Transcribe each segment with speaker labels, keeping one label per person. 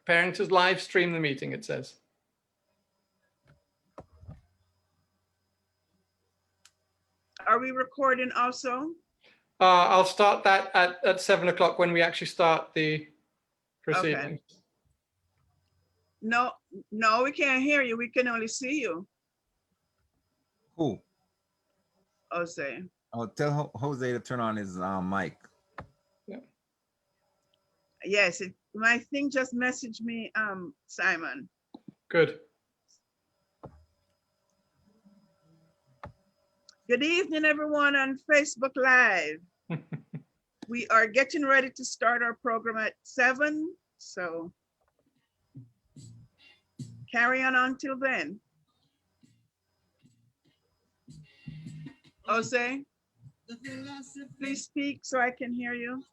Speaker 1: Preparing to live stream the meeting, it says.
Speaker 2: Are we recording also?
Speaker 1: I'll start that at 7 o'clock when we actually start the proceedings.
Speaker 2: Okay. No, we can't hear you. We can only see you.
Speaker 3: Who?
Speaker 2: Jose.
Speaker 3: Oh, tell Jose to turn on his mic.
Speaker 2: Yes, my thing just messaged me, Simon.
Speaker 1: Good.
Speaker 2: Good evening, everyone on Facebook Live. We are getting ready to start our program at 7, so carry on until then. Jose, please speak so I can hear you.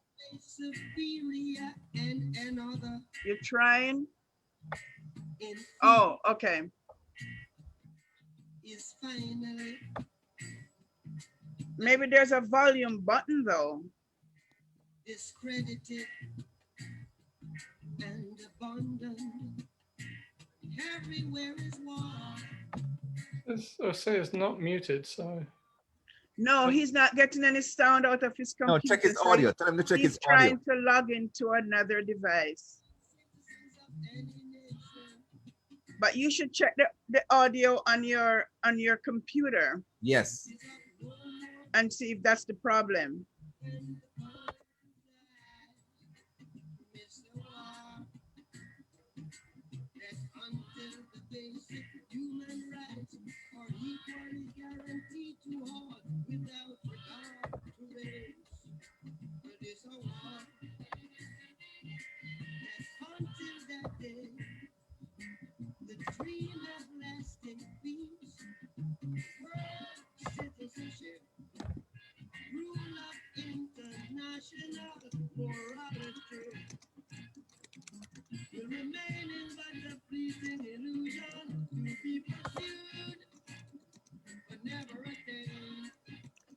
Speaker 2: You're trying? Oh, okay. Maybe there's a volume button though.
Speaker 4: Discredited and abandoned. Everywhere is war.
Speaker 1: Jose is not muted, so.
Speaker 2: No, he's not getting any sound out of his computer.
Speaker 3: No, check his audio. Tell him to check his
Speaker 2: He's
Speaker 3: audio.
Speaker 2: trying to log into another device. But you should check the audio on your computer
Speaker 3: Yes.
Speaker 2: and see if that's the problem.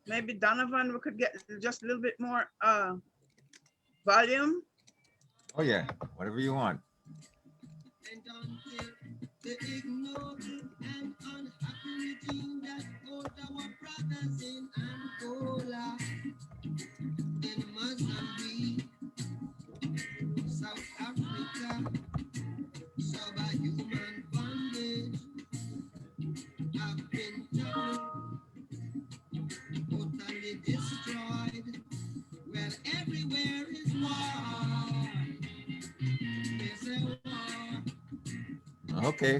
Speaker 2: Maybe Donovan, we could get just a little bit more volume.
Speaker 3: Oh yeah, whatever you want.
Speaker 4: And until the ignored and unhappy regime that hold our brothers in Angola, in Mozambique, South Africa, subhuman bondage, have been totally destroyed. Well, everywhere is war. There's a war.
Speaker 3: Okay.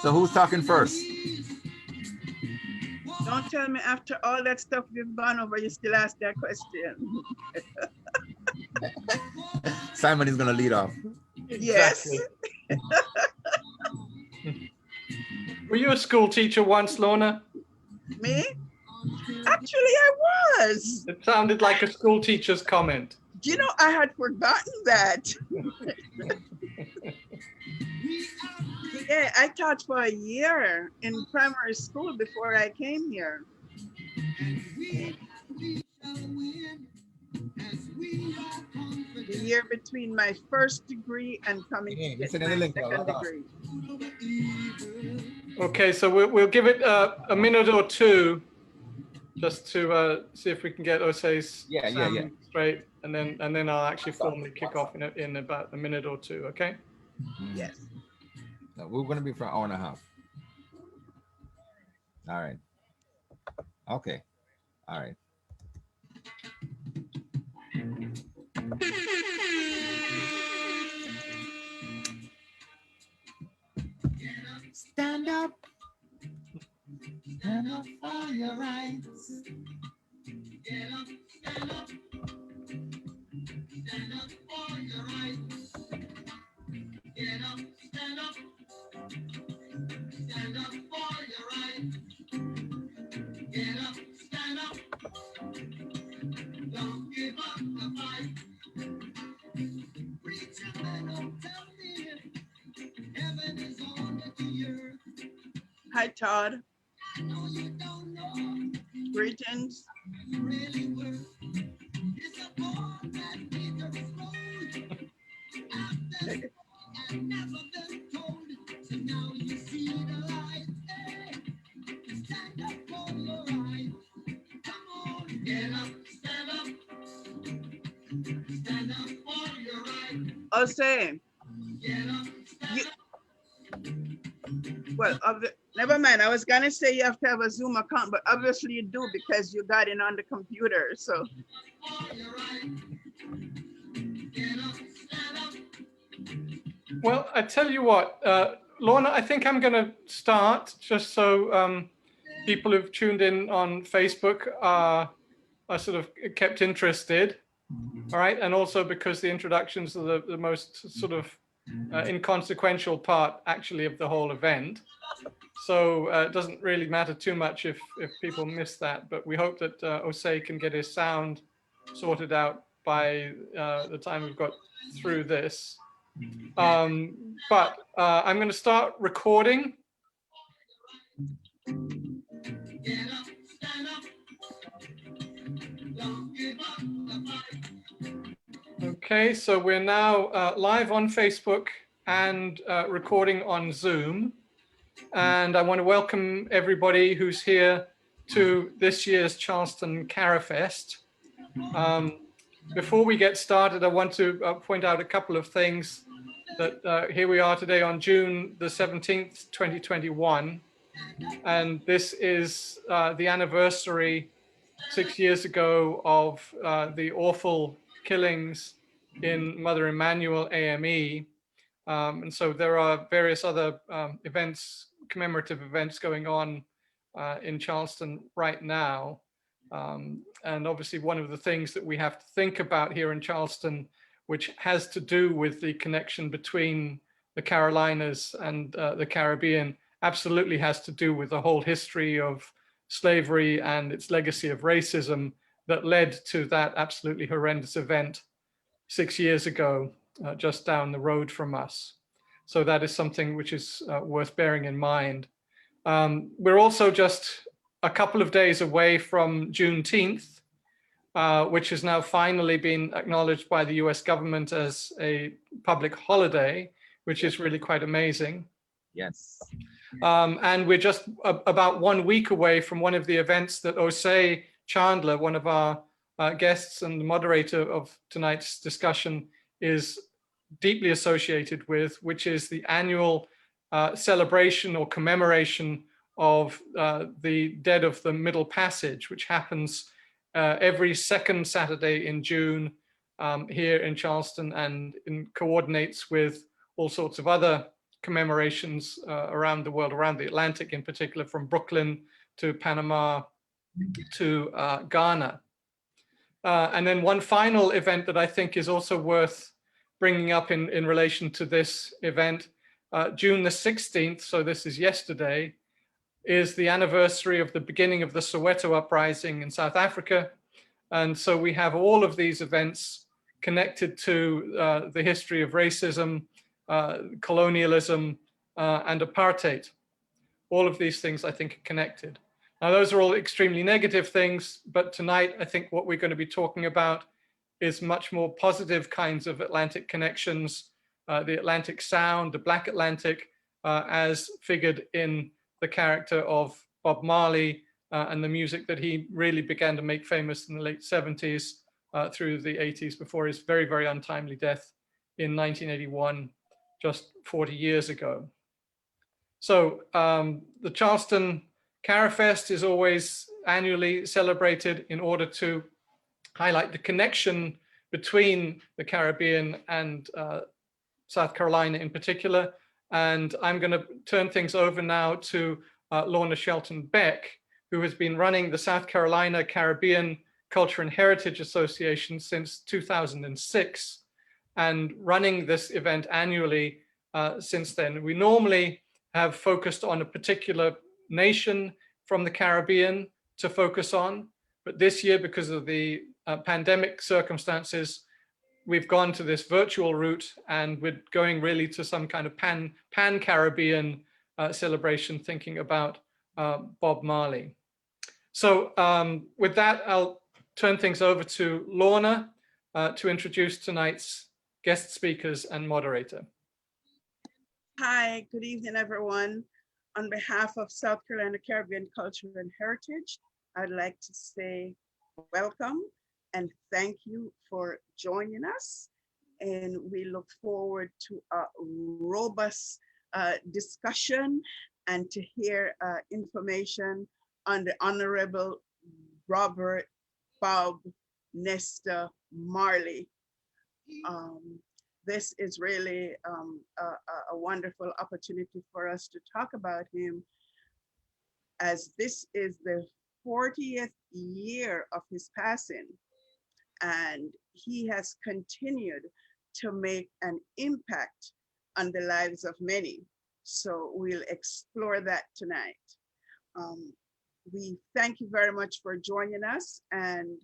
Speaker 3: So who's talking first?
Speaker 2: Don't tell me after all that stuff we've gone over, you still ask that question.
Speaker 3: Simon is gonna lead off.
Speaker 2: Yes.
Speaker 1: Were you a school teacher once, Lorna?
Speaker 2: Me? Actually, I was.
Speaker 1: It sounded like a school teacher's comment.
Speaker 2: You know, I had forgotten that. Yeah, I taught for a year in primary school before I came here. The year between my first degree and coming to get my second degree.
Speaker 1: Okay, so we'll give it a minute or two just to see if we can get Jose's sound straight, and then I'll actually formally kick off in about a minute or two. Okay.
Speaker 2: Yes.
Speaker 3: No, we're gonna be for an hour and a half. All right. Okay. All right.
Speaker 4: Stand up. Stand up for your rights. Get up, stand up. Stand up for your rights. Get up, stand up. Stand up for your rights. Get up, stand up. Don't give up the fight. Preach your man, don't tell me heaven is on the earth.
Speaker 2: Hi, Todd.
Speaker 4: I know you don't know.
Speaker 2: Greetings.
Speaker 4: Really worth. It's a ball that Peter is road. After and never been told. So now you see the light. Hey, stand up for your right. Come on, get up, stand up. Stand up for your right.
Speaker 2: I'll say,
Speaker 4: Get up, stand up.
Speaker 2: well, never mind. I was gonna say you have to have a Zoom account, but obviously you do because you got it on the computer. So
Speaker 4: For your right. Get up, stand up.
Speaker 1: Well, I tell you what, Lorna, I think I'm going to start just so people who've tuned in on Facebook are sort of kept interested. All right. And also because the introductions are the most sort of inconsequential part actually of the whole event. So it doesn't really matter too much if people miss that, but we hope that Osei can get his sound sorted out by the time we've got through this. But I'm going to start recording.
Speaker 4: Get up, stand up. Don't give up the fight.
Speaker 1: Okay, so we're now live on Facebook and recording on Zoom. And I want to welcome everybody who's here to this year's Charleston Carafest. Before we get started, I want to point out a couple of things. That here we are today on June the 17th, 2021. And this is the anniversary 6 years ago of the awful killings in Mother Emanuel AME. And so there are various other events, commemorative events going on in Charleston right now. And obviously one of the things that we have to think about here in Charleston, which has to do with the connection between the Carolinas and the Caribbean, absolutely has to do with the whole history of slavery and its legacy of racism that led to that absolutely horrendous event 6 years ago, just down the road from us. So that is something which is worth bearing in mind. We're also just a couple of days away from Juneteenth, which has now finally been acknowledged by the US government as a public holiday, which is really quite amazing.
Speaker 3: Yes.
Speaker 1: And we're just about 1 week away from one of the events that Osei Chandler, one of our guests and the moderator of tonight's discussion, is deeply associated with, which is the annual celebration or commemoration of the Dead of the Middle Passage, which happens every second Saturday in June here in Charleston, and coordinates with all sorts of other commemorations around the world, around the Atlantic in particular, from Brooklyn to Panama to Ghana. And then one final event that I think is also worth bringing up in relation to this event, June the 16th, so this is yesterday, is the anniversary of the beginning of the Soweto uprising in South Africa. And so we have all of these events connected to the history of racism, colonialism, and apartheid. All of these things, I think, are connected. Now, those are all extremely negative things, but tonight, I think what we're going to be talking about is much more positive kinds of Atlantic connections, the Atlantic Sound, the Black Atlantic, as figured in the character of Bob Marley and the music that he really began to make famous in the late 70s through the 80s before his very, very untimely death in 1981, just 40 years ago. So the Charleston Carafest is always annually celebrated in order to highlight the connection between the Caribbean and South Carolina in particular. And I'm going to turn things over now to Lorna Shelton Beck, who has been running the South Carolina Caribbean Culture and Heritage Association since 2006 and running this event annually since then. We normally have focused on a particular nation from the Caribbean to focus on, but this year, because of the pandemic circumstances, we've gone to this virtual route, and we're going really to some kind of pan-Caribbean celebration, thinking about Bob Marley. So with that, I'll turn things over to Lorna to introduce tonight's guest speakers and moderator.
Speaker 2: Hi, good evening, everyone. On behalf of South Carolina Caribbean Culture and Heritage, I'd like to say welcome and thank you for joining us. And we look forward to a robust discussion and to hear information on the Honorable Robert Bob Nesta Marley. This is really a wonderful opportunity for us to talk about him, as this is the 40th year of his passing, and he has continued to make an impact on the lives of many. So we'll explore that tonight. We thank you very much for joining us, and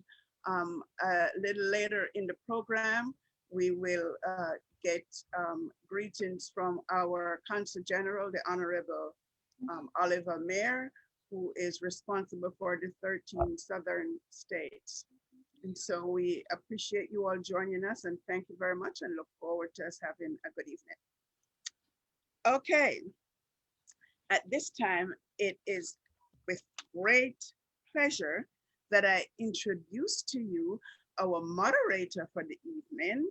Speaker 2: a little later in the program, we will get greetings from our Consul General, the Honorable Oliver Mayer, who is responsible for the 13 southern states. And so we appreciate you all joining us, and thank you very much, and look forward to us having a good evening. Okay, at this time, it is with great pleasure that I introduce to you our moderator for the evening,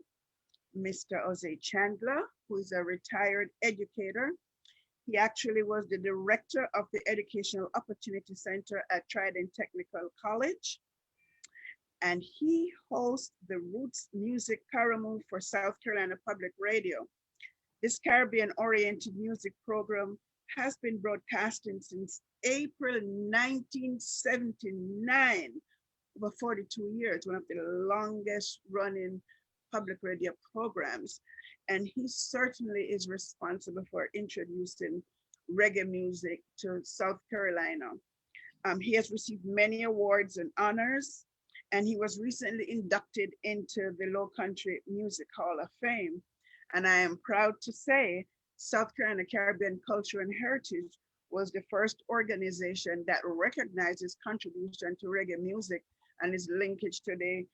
Speaker 2: Mr. Jose Chandler, who is a retired educator. He actually was the director of the Educational Opportunity Center at Trident Technical College. And he hosts the Roots Music Karamu for South Carolina Public Radio. This Caribbean-oriented music program has been broadcasting since April 1979, over 42 years, one of the longest running public radio programs. And he certainly is responsible for introducing reggae music to South Carolina. He has received many awards and honors, and he was recently inducted into the Low Country Music Hall of Fame. And I am proud to say South Carolina Caribbean Culture and Heritage was the first organization that recognizes contribution to reggae music and its linkage to the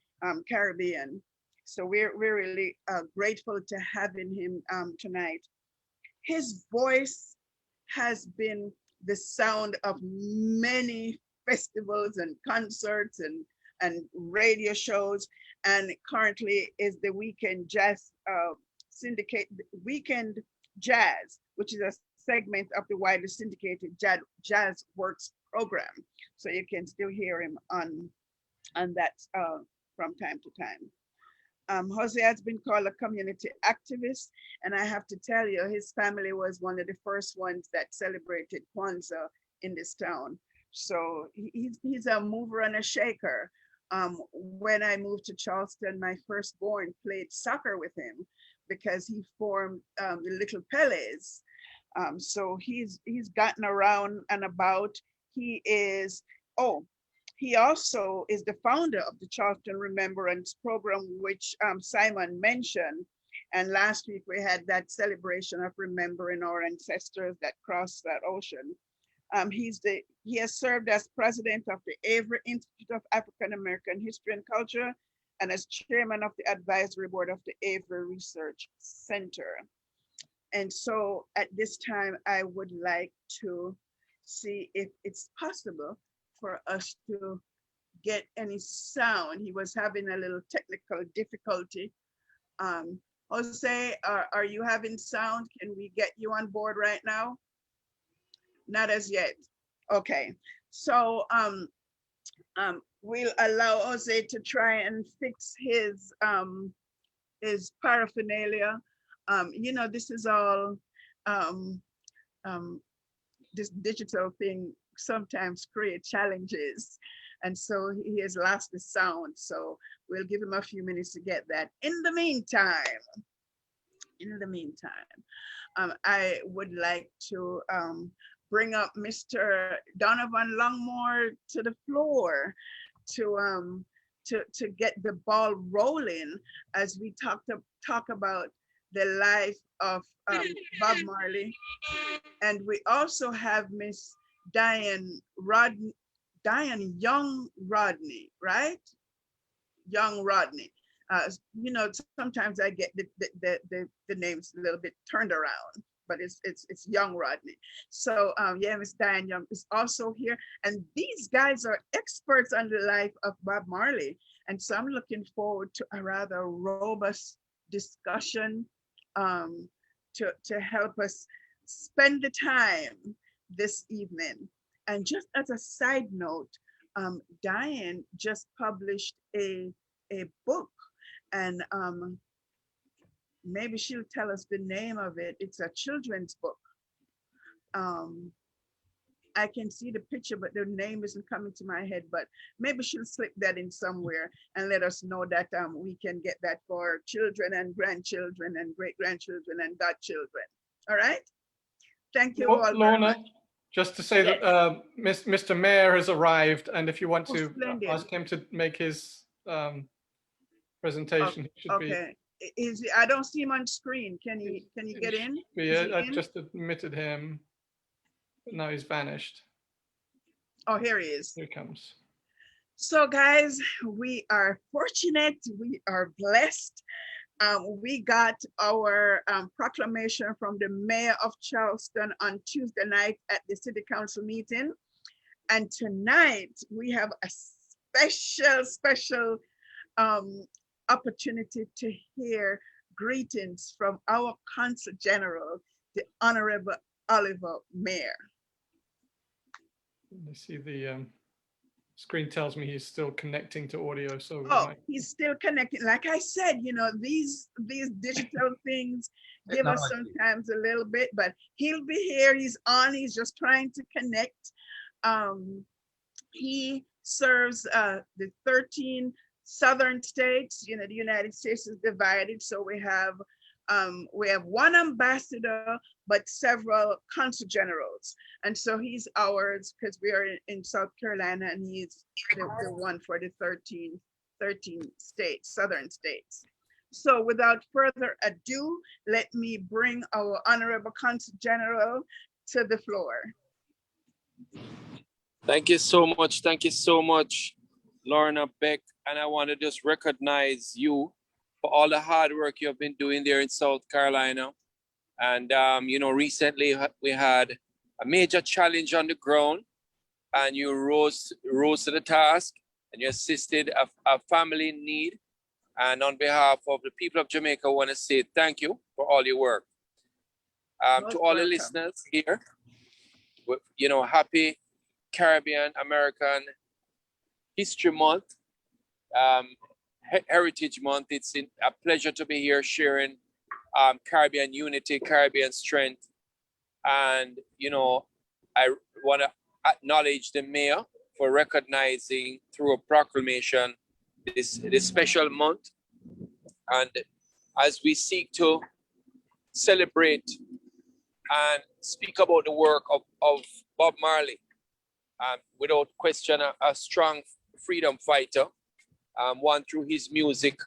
Speaker 2: Caribbean. So we're really grateful to having him tonight. His voice has been the sound of many festivals and concerts and radio shows, and currently is the Weekend Jazz syndicate, Weekend Jazz, which is a segment of the widely syndicated Jazz Works program. So you can still hear him on that from time to time. Jose has been called a community activist, and I have to tell you, his family was one of the first ones that celebrated Kwanzaa in this town. So he's a mover and a shaker. When I moved to Charleston, my firstborn played soccer with him because he formed the Little Pelés. So he's gotten around and about. He also is the founder of the Charleston Remembrance Program, which Simon mentioned. And last week we had that celebration of remembering our ancestors that crossed that ocean. He has served as president of the Avery Institute of African American History and Culture, and as chairman of the advisory board of the Avery Research Center. And so at this time, I would like to see if it's possible for us to get any sound. He was having a little technical difficulty. Jose, are you having sound? Can we get you on board right now? Not as yet. Okay, so we'll allow Jose to try and fix his paraphernalia. You know, this is all this digital thing sometimes create challenges, and so he has lost the sound. So we'll give him a few minutes to get that. In the meantime, I would like to bring up Mr. Donovan Longmore to the floor to get the ball rolling as we talk about the life of Bob Marley. And we also have Miss Diane Young Rodney, right? Young Rodney. You know, sometimes I get the names a little bit turned around, but it's young Rodney. So yeah, Miss Diane Young is also here. And these guys are experts on the life of Bob Marley. And so I'm looking forward to a rather robust discussion to help us spend the time this evening. And just as a side note, Diane just published a book, and maybe she'll tell us the name of it. It's a children's book. I can see the picture, but the name isn't coming to my head, but maybe she'll slip that in somewhere and let us know that we can get that for children and grandchildren and great-grandchildren and godchildren. All right? Thank you all.
Speaker 1: Lorna, just to say that Mr. Mayor has arrived, and if you want to ask him to make his presentation, he should be.
Speaker 2: Okay. I don't see him on screen. Can you get in?
Speaker 1: Yeah, I just admitted him. Now he's vanished.
Speaker 2: Oh, here he is.
Speaker 1: Here he comes.
Speaker 2: So guys, we are fortunate. We are blessed. We got our proclamation from the mayor of Charleston on Tuesday night at the city council meeting. And tonight we have a special opportunity to hear greetings from our Consul General, the Honorable Oliver Mayer.
Speaker 1: Let me see, the screen tells me he's still connecting to audio. So
Speaker 2: he's still connecting. Like I said, you know, these digital things give us sometimes a little bit, but he'll be here. He's on. He's just trying to connect. He serves the 13 southern states. You know, the United States is divided, so we have one ambassador, but several consul generals. And so he's ours because we are in South Carolina, and he's the one for the 13 states, southern states. So without further ado, let me bring our Honorable Consul General to the floor.
Speaker 5: Thank you so much. Thank you so much, Lorna Beck. And I want to just recognize you for all the hard work you have been doing there in South Carolina. And, you know, recently we had a major challenge on the ground, and you rose to the task, and you assisted a family in need. And on behalf of the people of Jamaica, I want to say thank you for all your work. To all the listeners here, you know, happy Caribbean American History Month, Heritage Month. It's a pleasure to be here sharing Caribbean unity, Caribbean strength. And, you know, I want to acknowledge the mayor for recognizing through a proclamation this special month. And as we seek to celebrate and speak about the work of Bob Marley, without question, a strong freedom fighter, one through his music.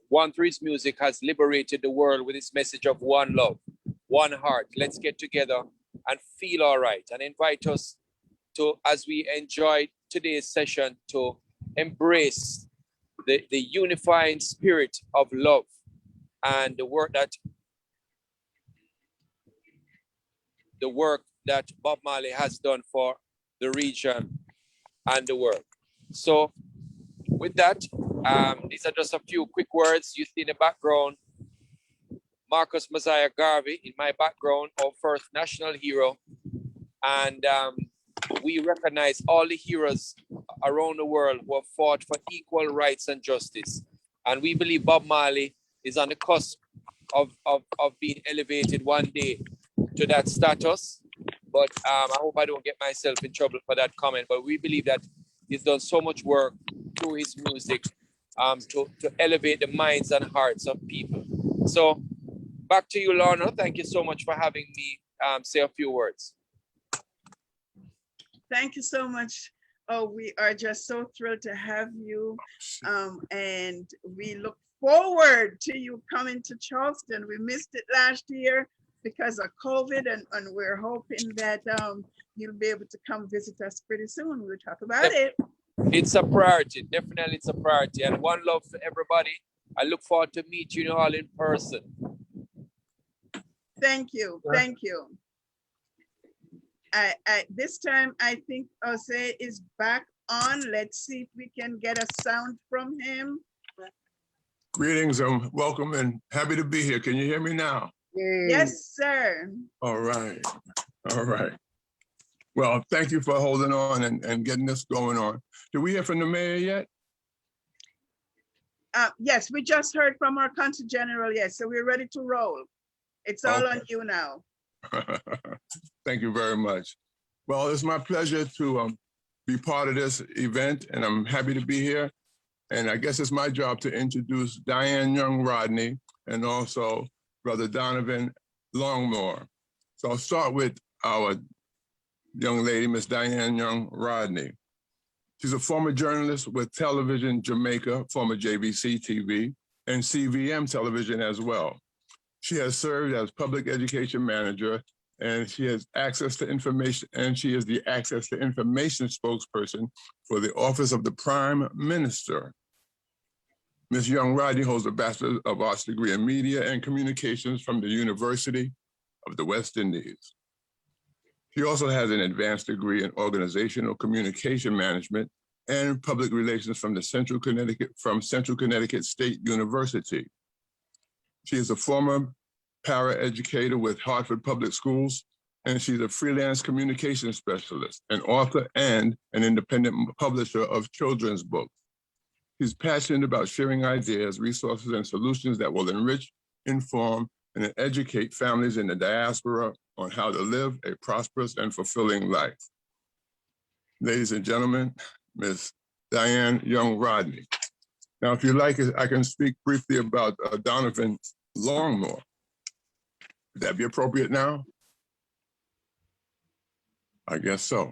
Speaker 5: One through his music has liberated the world with his message of one love, one heart. Let's get together and feel all right, and invite us to, as we enjoy today's session, to embrace the unifying spirit of love and the work that Bob Marley has done for the region and the world. So with that, these are just a few quick words. You see in the background, Marcus Mosiah Garvey in my background, our first national hero. And we recognize all the heroes around the world who have fought for equal rights and justice. And we believe Bob Marley is on the cusp of being elevated one day to that status. But I hope I don't get myself in trouble for that comment. But we believe that he's done so much work through his music to elevate the minds and hearts of people. So back to you, Lorna. Thank you so much for having me say a few words.
Speaker 2: Thank you so much. Oh, we are just so thrilled to have you. And we look forward to you coming to Charleston. We missed it last year because of COVID, and we're hoping that you'll be able to come visit us pretty soon. We'll talk about it.
Speaker 5: It's a priority, definitely it's a priority. And one love for everybody. I look forward to meet you all in person.
Speaker 2: Thank you. Thank you. This time I think Jose is back on. Let's see if we can get a sound from him.
Speaker 6: Greetings and welcome and happy to be here. Can you hear me now?
Speaker 2: Yes, sir.
Speaker 6: All right. All right. Well, thank you for holding on and getting this going on. Did we hear from the mayor yet?
Speaker 2: Yes, we just heard from our consul general. Yes, so we're ready to roll. It's all
Speaker 6: Okay.
Speaker 2: on you now.
Speaker 6: Thank you very much. Well, it's my pleasure to be part of this event, and I'm happy to be here. And I guess it's my job to introduce Diane Young Rodney and also Brother Donovan Longmore. So I'll start with our young lady, Miss Diane Young Rodney. She's a former journalist with Television Jamaica, former JVC TV, and CVM Television as well. She has served as public education manager, and she has access to information, and she is the access to information spokesperson for the Office of the Prime Minister. Ms. Young Rodney holds a Bachelor of Arts degree in Media and Communications from the University of the West Indies. She also has an advanced degree in Organizational Communication Management and Public Relations from Central Connecticut State University. She is a former paraeducator with Hartford Public Schools, and she's a freelance communication specialist, an author, and an independent publisher of children's books. She's passionate about sharing ideas, resources, and solutions that will enrich, inform, and educate families in the diaspora on how to live a prosperous and fulfilling life. Ladies and gentlemen, Ms. Diane Young Rodney. Now, if you like, I can speak briefly about Donovan Longmore. Would that be appropriate now? I guess so.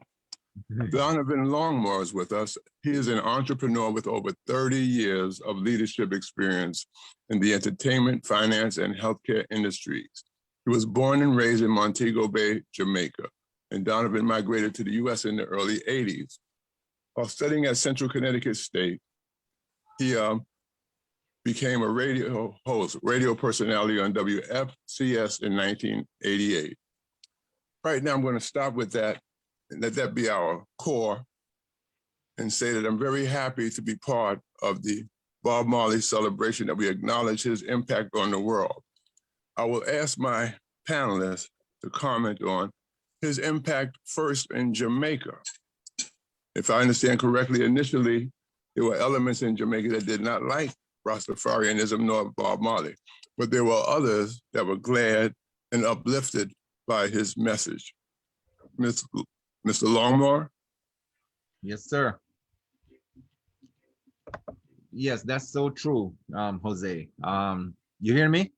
Speaker 6: Donovan Longmore is with us. He is an entrepreneur with over 30 years of leadership experience in the entertainment, finance, and healthcare industries. He was born and raised in Montego Bay, Jamaica, and Donovan migrated to the US in the early 80s. While studying at Central Connecticut State, he became a radio host, radio personality on WFCS in 1988. Right now, I'm going to stop with that and let that be our core and say that I'm very happy to be part of the Bob Marley celebration, that we acknowledge his impact on the world. I will ask my panelists to comment on his impact first in Jamaica. If I understand correctly, initially, there were elements in Jamaica that did not like Rastafarianism nor Bob Marley, but there were others that were glad and uplifted by his message. Mr. Longmore?
Speaker 3: Yes, sir. Yes, that's so true, Jose. You hear me?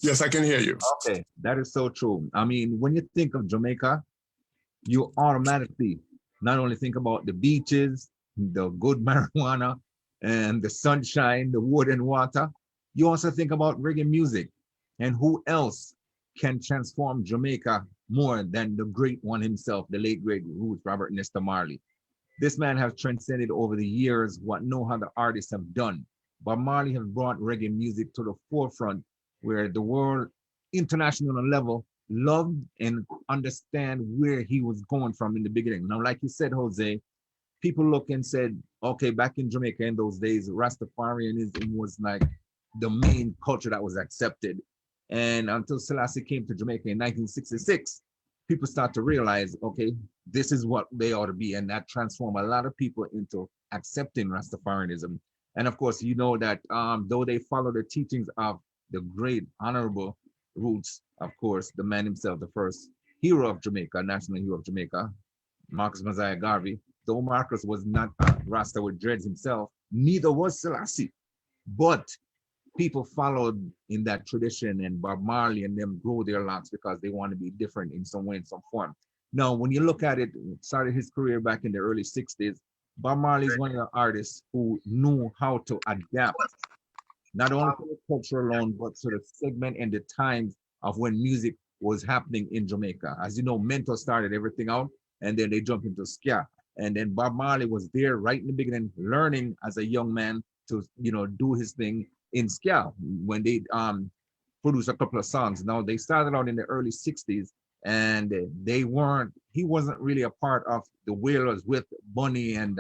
Speaker 6: Yes, I can hear you.
Speaker 3: Okay, that is so true. I mean, when you think of Jamaica, you automatically not only think about the beaches, the good marijuana, and the sunshine, the wood and water, you also think about reggae music. And who else can transform Jamaica more than the great one himself, the late great Ruth Robert Nesta Marley. This man has transcended over the years what no other artists have done. But Marley has brought reggae music to the forefront where the world, international level, loved and understand where he was going from in the beginning. Now, like you said, Jose, people look and said, okay, back in Jamaica in those days, Rastafarianism was like the main culture that was accepted. And until Selassie came to Jamaica in 1966, people start to realize, okay, this is what they ought to be. And that transformed a lot of people into accepting Rastafarianism. And of course, you know that though they follow the teachings of the great honorable Roots, of course, the man himself, the first hero of Jamaica, national hero of Jamaica, Marcus Mosiah Garvey, though Marcus was not a Rasta with dreads himself, neither was Selassie. But people followed in that tradition, and Bob Marley and them grow their locks because they want to be different in some way, in some form. Now, when you look at it, started his career back in the early 60s, Bob Marley is one of the artists who knew how to adapt, not only to the culture alone, but sort of segment in the times of when music was happening in Jamaica. As you know, Mentor started everything out, and then they jumped into ska. And then Bob Marley was there right in the beginning, learning as a young man to, you know, do his thing. in ska when they produced a couple of songs. Now they started out in the early 60s and he wasn't really a part of the Wailers with Bunny and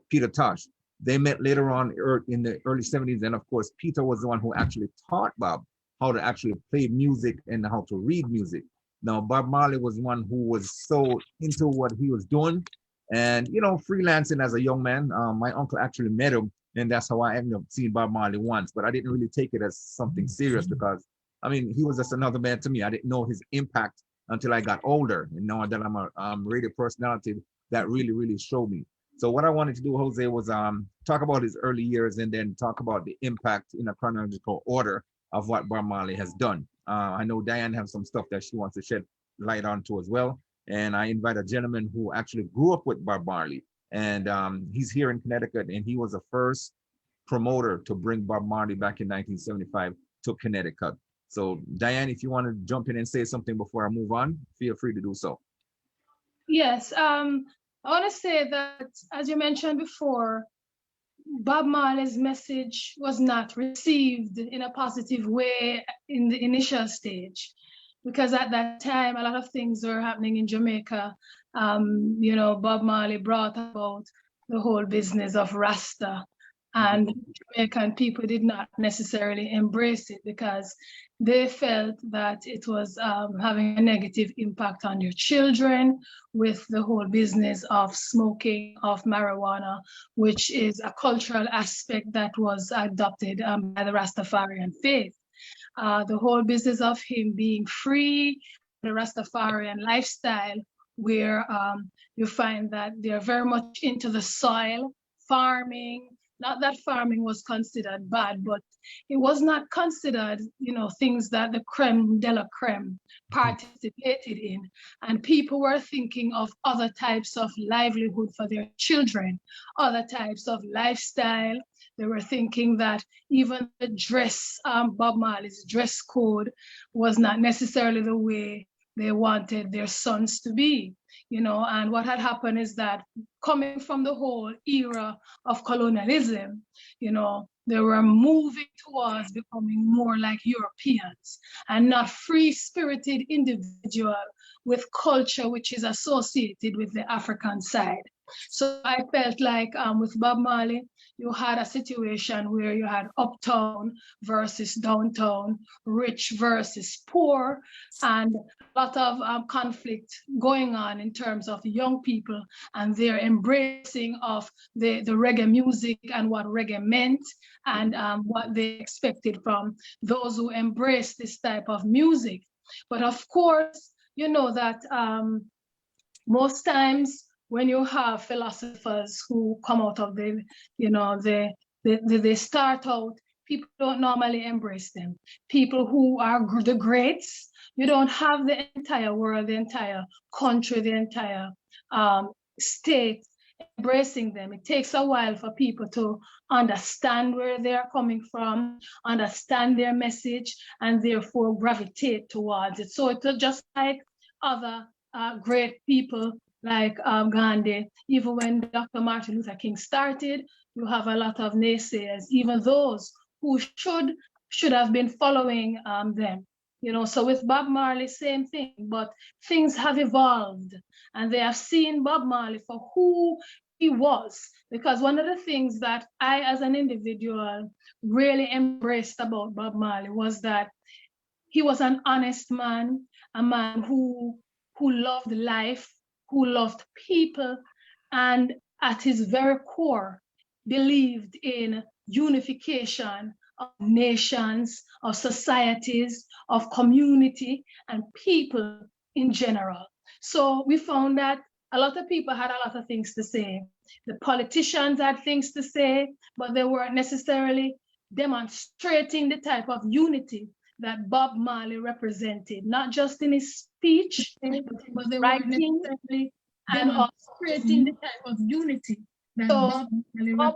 Speaker 3: Peter Tosh. They met later on in the early 70s. And of course, Peter was the one who actually taught Bob how to actually play music and how to read music. Now, Bob Marley was one who was so into what he was doing and, you know, freelancing as a young man. My uncle actually met him, and that's how I ended up seeing Bob Marley once, but I didn't really take it as something serious because, I mean, he was just another man to me. I didn't know his impact until I got older. And now that I'm a radio personality, that really showed me. So what I wanted to do, Jose, was talk about his early years and then talk about the impact in a chronological order of what Bob Marley has done. I know Diane has some stuff that she wants to shed light on to as well. And I invite a gentleman who actually grew up with Bob Marley. And he's here in Connecticut, and he was the first promoter to bring Bob Marley back in 1975 to Connecticut. So Diane, if you want to jump in and say something before I move on, feel free to do so.
Speaker 7: Yes, I want to say that, as you mentioned before, Bob Marley's message was not received in a positive way in the initial stage, because at that time, a lot of things were happening in Jamaica. You know, Bob Marley brought about the whole business of Rasta, and Jamaican people did not necessarily embrace it because they felt that it was having a negative impact on their children with the whole business of smoking of marijuana, which is a cultural aspect that was adopted by the Rastafarian faith. The whole business of him being free, the Rastafarian lifestyle, where you find that they're very much into the soil, farming. Not that farming was considered bad, but it was not considered, you know, things that the creme de la creme participated in. And people were thinking of other types of livelihood for their children, other types of lifestyle. They were thinking that even the dress, Bob Marley's dress code was not necessarily the way they wanted their sons to be, you know. And what had happened is that coming from the whole era of colonialism, you know, they were moving towards becoming more like Europeans and not free-spirited individual with culture which is associated with the African side. So I felt like with Bob Marley, you had a situation where you had uptown versus downtown, rich versus poor, and a lot of conflict going on in terms of young people and their embracing of the reggae music and what reggae meant and what they expected from those who embraced this type of music. But of course, you know that most times when you have philosophers who come out of the, you know, they start out, people don't normally embrace them. People who are the greats, you don't have the entire world, the entire country, the entire state embracing them. It takes a while for people to understand where they're coming from, understand their message, and therefore gravitate towards it. So it's just like other great people like Gandhi. Even when Dr. Martin Luther King started, you have a lot of naysayers, even those who should have been following them. You know, so with Bob Marley, same thing, but things have evolved and they have seen Bob Marley for who he was. Because one of the things that I, as an individual, really embraced about Bob Marley was that he was an honest man, a man who loved life, who loved people, and at his very core, believed in unification of nations, of societies, of community, and people in general. So we found that a lot of people had a lot of things to say. The politicians had things to say, but they weren't necessarily demonstrating the type of unity that Bob Marley represented, not just in his speech, but they were necessarily demonstrating the type of unity that Bob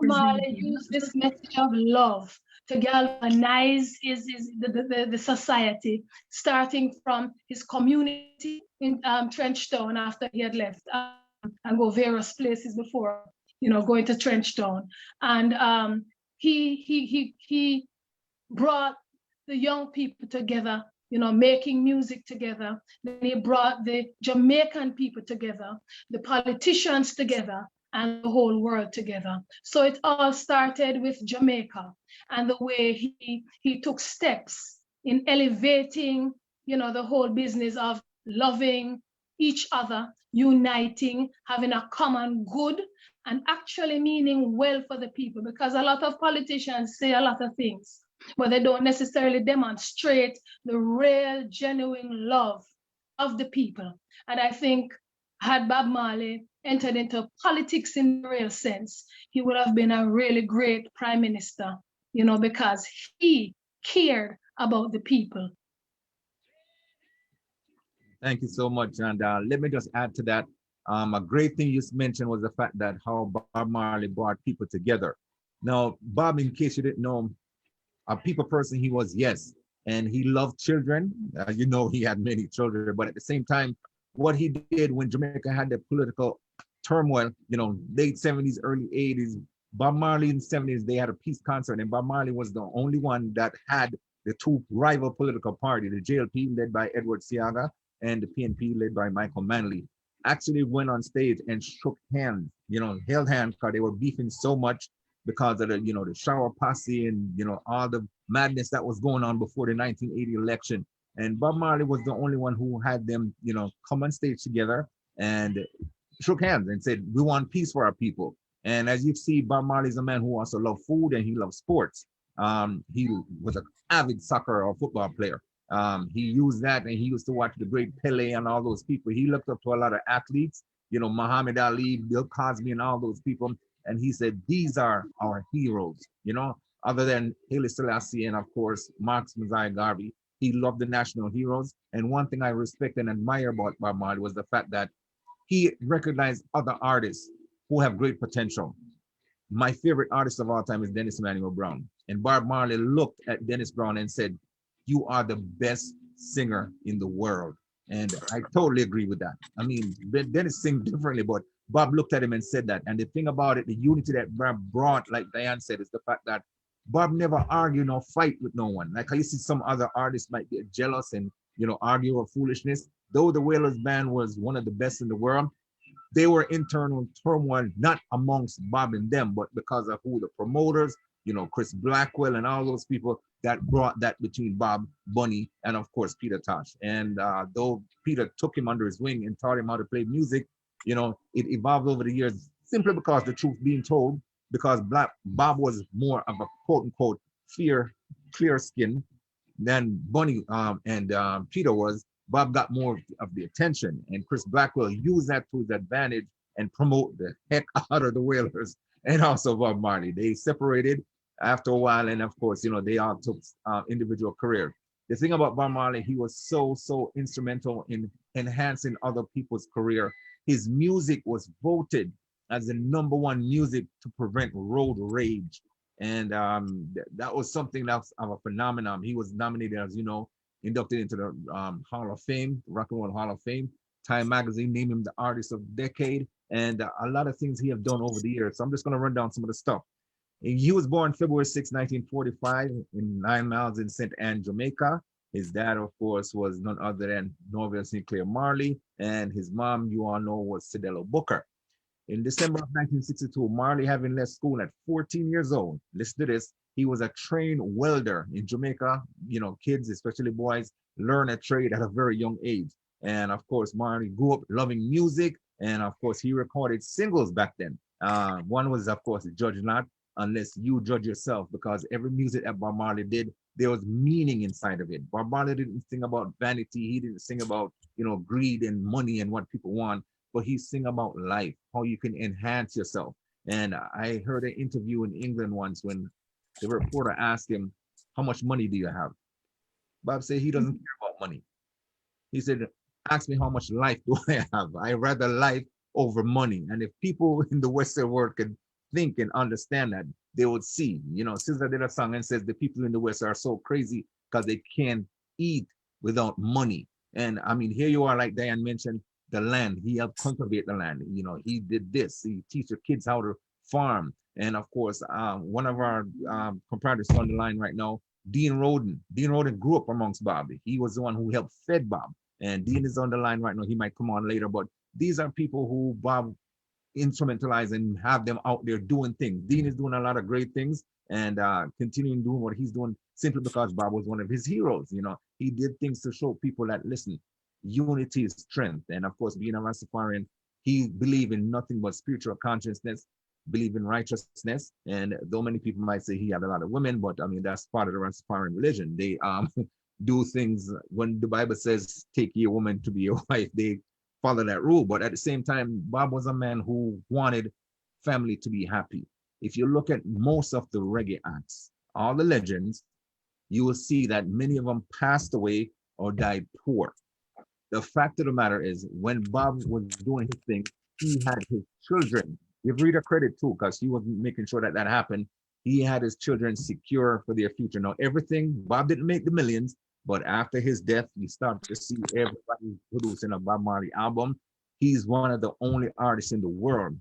Speaker 7: Marley used this message of love to galvanize the society, starting from his community in Trenchtown after he had left and go various places before, you know, going to Trenchtown. And he brought the young people together, you know, making music together. Then he brought the Jamaican people together, the politicians together, and the whole world together. So it all started with Jamaica and the way he took steps in elevating, you know, the whole business of loving each other, uniting, having a common good, and actually meaning well for the people. Because a lot of politicians say a lot of things, but they don't necessarily demonstrate the real, genuine love of the people. And I think had Bob Marley entered into politics in the real sense, he would have been a really great prime minister, you know, because he cared about the people.
Speaker 3: Thank you so much. And let me just add to that. A great thing you mentioned was the fact that how Bob Marley brought people together. Now, Bob, in case you didn't know him, a people person he was, yes. And he loved children. You know, he had many children, but at the same time, what he did when Jamaica had the political turmoil, you know, late 70s, early 80s, Bob Marley in the 70s, they had a peace concert, and Bob Marley was the only one that had the two rival political parties, the JLP led by Edward Seaga and the PNP led by Michael Manley, actually went on stage and shook hands, you know, held hands, because they were beefing so much because of the, you know, the shower posse and, you know, all the madness that was going on before the 1980 election. And Bob Marley was the only one who had them, you know, come on stage together and shook hands and said, we want peace for our people. And as you see, Bob Marley is a man who also loved food and he loved sports. He was an avid soccer or football player. He used that, and he used to watch the great Pele and all those people. He looked up to a lot of athletes, you know, Muhammad Ali, Bill Cosby, and all those people. And he said, these are our heroes, you know, other than Haile Selassie and, of course, Marx Messiah Garvey. He loved the national heroes. And one thing I respect and admire about Bob Marley was the fact that he recognized other artists who have great potential. My favorite artist of all time is Dennis Emmanuel Brown. And Bob Marley looked at Dennis Brown and said, you are the best singer in the world. And I totally agree with that. I mean, Dennis sings differently, but Bob looked at him and said that. And the thing about it, the unity that Bob brought, like Diane said, is the fact that Bob never argued or fight with no one. Like I see some other artists might get jealous and, you know, argue or foolishness. Though the Wailers band was one of the best in the world, they were internal turmoil, not amongst Bob and them, but because of who the promoters, you know, Chris Blackwell and all those people that brought that between Bob, Bunny, and of course, Peter Tosh. And though Peter took him under his wing and taught him how to play music, you know, it evolved over the years simply because the truth being told, because Bob was more of a quote unquote clear skin than Bunny and Peter was. Bob got more of the attention, and Chris Blackwell used that to his advantage and promote the heck out of the Wailers and also Bob Marley. They separated after a while, and of course, you know, they all took individual career. The thing about Bob Marley, he was so instrumental in enhancing other people's career. His music was voted as the #1 music to prevent road rage. And that was something that's of a phenomenon. He was nominated, as you know, inducted into the Hall of Fame, Rock and Roll Hall of Fame. Time Magazine named him the Artist of the Decade, and a lot of things he have done over the years. So I'm just going to run down some of the stuff. He was born February 6, 1945 in 9 Miles in St. Anne, Jamaica. His dad, of course, was none other than Norville Sinclair Marley, and his mom, you all know, was Cedelo Booker. In December of 1962, Marley, having left school at 14 years old, listen to this, he was a trained welder in Jamaica. You know, kids, especially boys, learn a trade at a very young age. And of course, Marley grew up loving music. And of course, he recorded singles back then. One was, of course, Judge Not, Unless You Judge Yourself, because every music that Bob Marley did, there was meaning inside of it. Bob Marley didn't sing about vanity. He didn't sing about, you know, greed and money and what people want, but he sing about life, how you can enhance yourself. And I heard an interview in England once when the reporter asked him, how much money do you have? Bob said he doesn't care about money. He said, ask me how much life do I have? I rather life over money. And if people in the Western world could think and understand that, they would see. You know, SZA did a song and says the people in the West are so crazy because they can't eat without money. And I mean, here you are, like Diane mentioned, the land. He helped cultivate the land. You know, he did this. He teach the kids how to farm. And of course, one of our compatriots on the line right now, Dean Roden. Dean Roden grew up amongst Bob. He was the one who helped fed Bob. And Dean is on the line right now. He might come on later, but these are people who Bob instrumentalize and have them out there doing things. Dean is doing a lot of great things and continuing doing what he's doing simply because Bob was one of his heroes. You know, he did things to show people that, listen, unity is strength. And of course, being a Rastafarian, he believed in nothing but spiritual consciousness, believe in righteousness. And though many people might say he had a lot of women, but I mean, that's part of the Rastafarian religion. They do things when the Bible says, take your woman to be your wife, they follow that rule. But at the same time, Bob was a man who wanted family to be happy. If you look at most of the reggae acts, all the legends, you will see that many of them passed away or died poor. The fact of the matter is, when Bob was doing his thing, he had his children. Give Rita credit too, because he was making sure that that happened. He had his children secure for their future. Now, everything, Bob didn't make the millions, but after his death, you start to see everybody producing a Bob Marley album. He's one of the only artists in the world,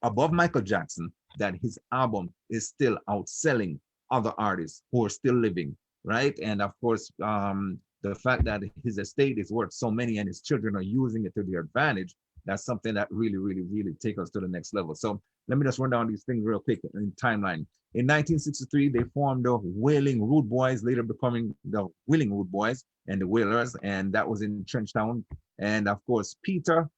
Speaker 3: above Michael Jackson, that his album is still outselling other artists who are still living, right? And of course, the fact that his estate is worth so many and his children are using it to their advantage, that's something that really, really, really takes us to the next level. So let me just run down these things real quick in timeline. In 1963, they formed the Wailing Rude Boys, later becoming the Willing Rude Boys and the Wailers, and that was in Trenchtown. And of course, Peter,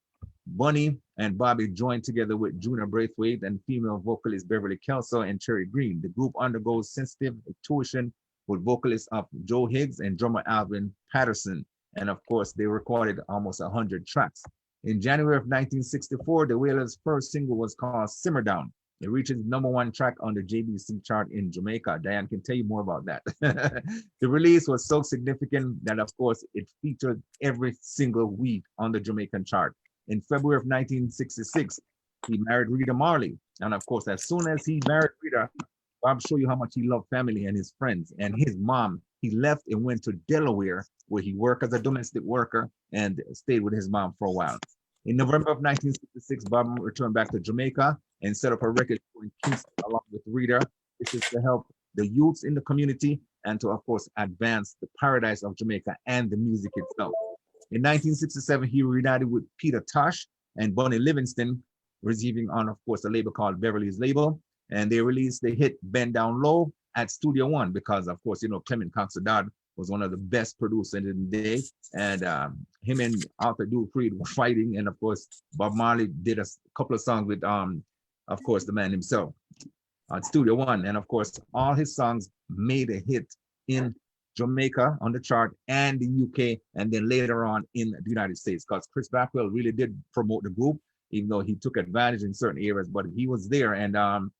Speaker 3: Bunny, and Bobby joined together with Junior Braithwaite and female vocalist Beverly Kelso and Cherry Green. The group undergoes Sensitive Intuition with vocalist of Joe Higgs and drummer Alvin Patterson. And of course, they recorded almost 100 tracks. In January of 1964, the Wailers' first single was called Simmer Down. It reaches #1 track on the JBC chart in Jamaica. Diane can tell you more about that. The release was so significant that, of course, it featured every single week on the Jamaican chart. In February of 1966, he married Rita Marley. And of course, as soon as he married Rita, Bob showed you how much he loved family and his friends and his mom. He left and went to Delaware, where he worked as a domestic worker and stayed with his mom for a while. In November of 1966, Bob returned back to Jamaica and set up a record store in Kingston along with Rita. This is to help the youths in the community and to, of course, advance the paradise of Jamaica and the music itself. In 1967, he reunited with Peter Tosh and Bunny Livingston, receiving on, of course, a label called Beverly's Label. And they released the hit Bend Down Low at Studio One because, of course, you know, Clement Coxodad was one of the best producers in the day. And him and Arthur Dufresne were fighting. And, of course, Bob Marley did a couple of songs with, of course, the man himself at Studio One. And, of course, all his songs made a hit in Jamaica on the chart and the UK, and then later on in the United States, because Chris Blackwell really did promote the group, even though he took advantage in certain areas, but he was there. And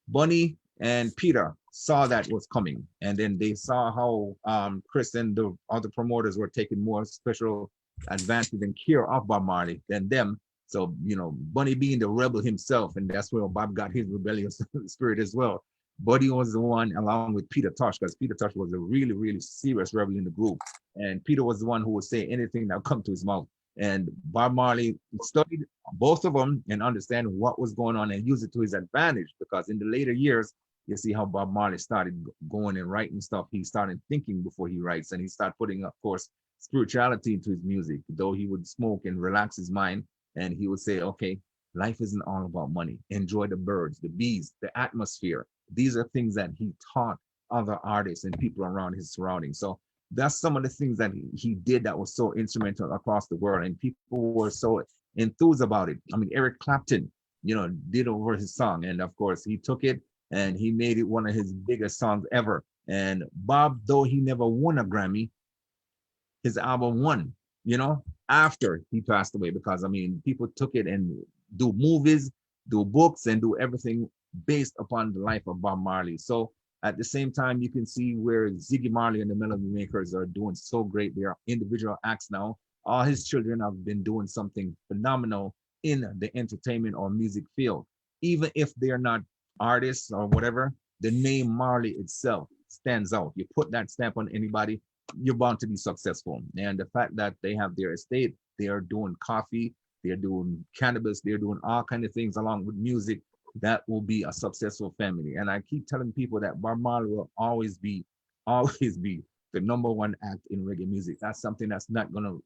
Speaker 3: Bunny and Peter saw that was coming, and then they saw how Chris and the other promoters were taking more special advantage and care of Bob Marley than them. So, you know, Bunny being the rebel himself, and that's where Bob got his rebellious spirit as well. Buddy was the one, along with Peter Tosh, because Peter Tosh was a really, really serious rebel in the group. And Peter was the one who would say anything that would come to his mouth. And Bob Marley studied both of them and understand what was going on and use it to his advantage, because in the later years, you see how Bob Marley started going and writing stuff. He started thinking before he writes, and he started putting, of course, spirituality into his music, though he would smoke and relax his mind. And he would say, okay, life isn't all about money. Enjoy the birds, the bees, the atmosphere. These are things that he taught other artists and people around his surroundings. So that's some of the things that he did that was so instrumental across the world, and people were so enthused about it. I mean, Eric Clapton, you know, did over his song, and of course he took it and he made it one of his biggest songs ever. And Bob, though he never won a Grammy, his album won, you know, after he passed away, because I mean, people took it and do movies, do books, and do everything based upon the life of Bob Marley. So at the same time, you can see where Ziggy Marley and the Melody Makers are doing so great. They are individual acts now. All his children have been doing something phenomenal in the entertainment or music field. Even if they're not artists or whatever, the name Marley itself stands out. You put that stamp on anybody, you're bound to be successful. And the fact that they have their estate, they are doing coffee, they're doing cannabis, they're doing all kinds of things along with music, that will be a successful family. And I keep telling people that Bob Marley will always be always be the #1 act in reggae music. That's something that's not going to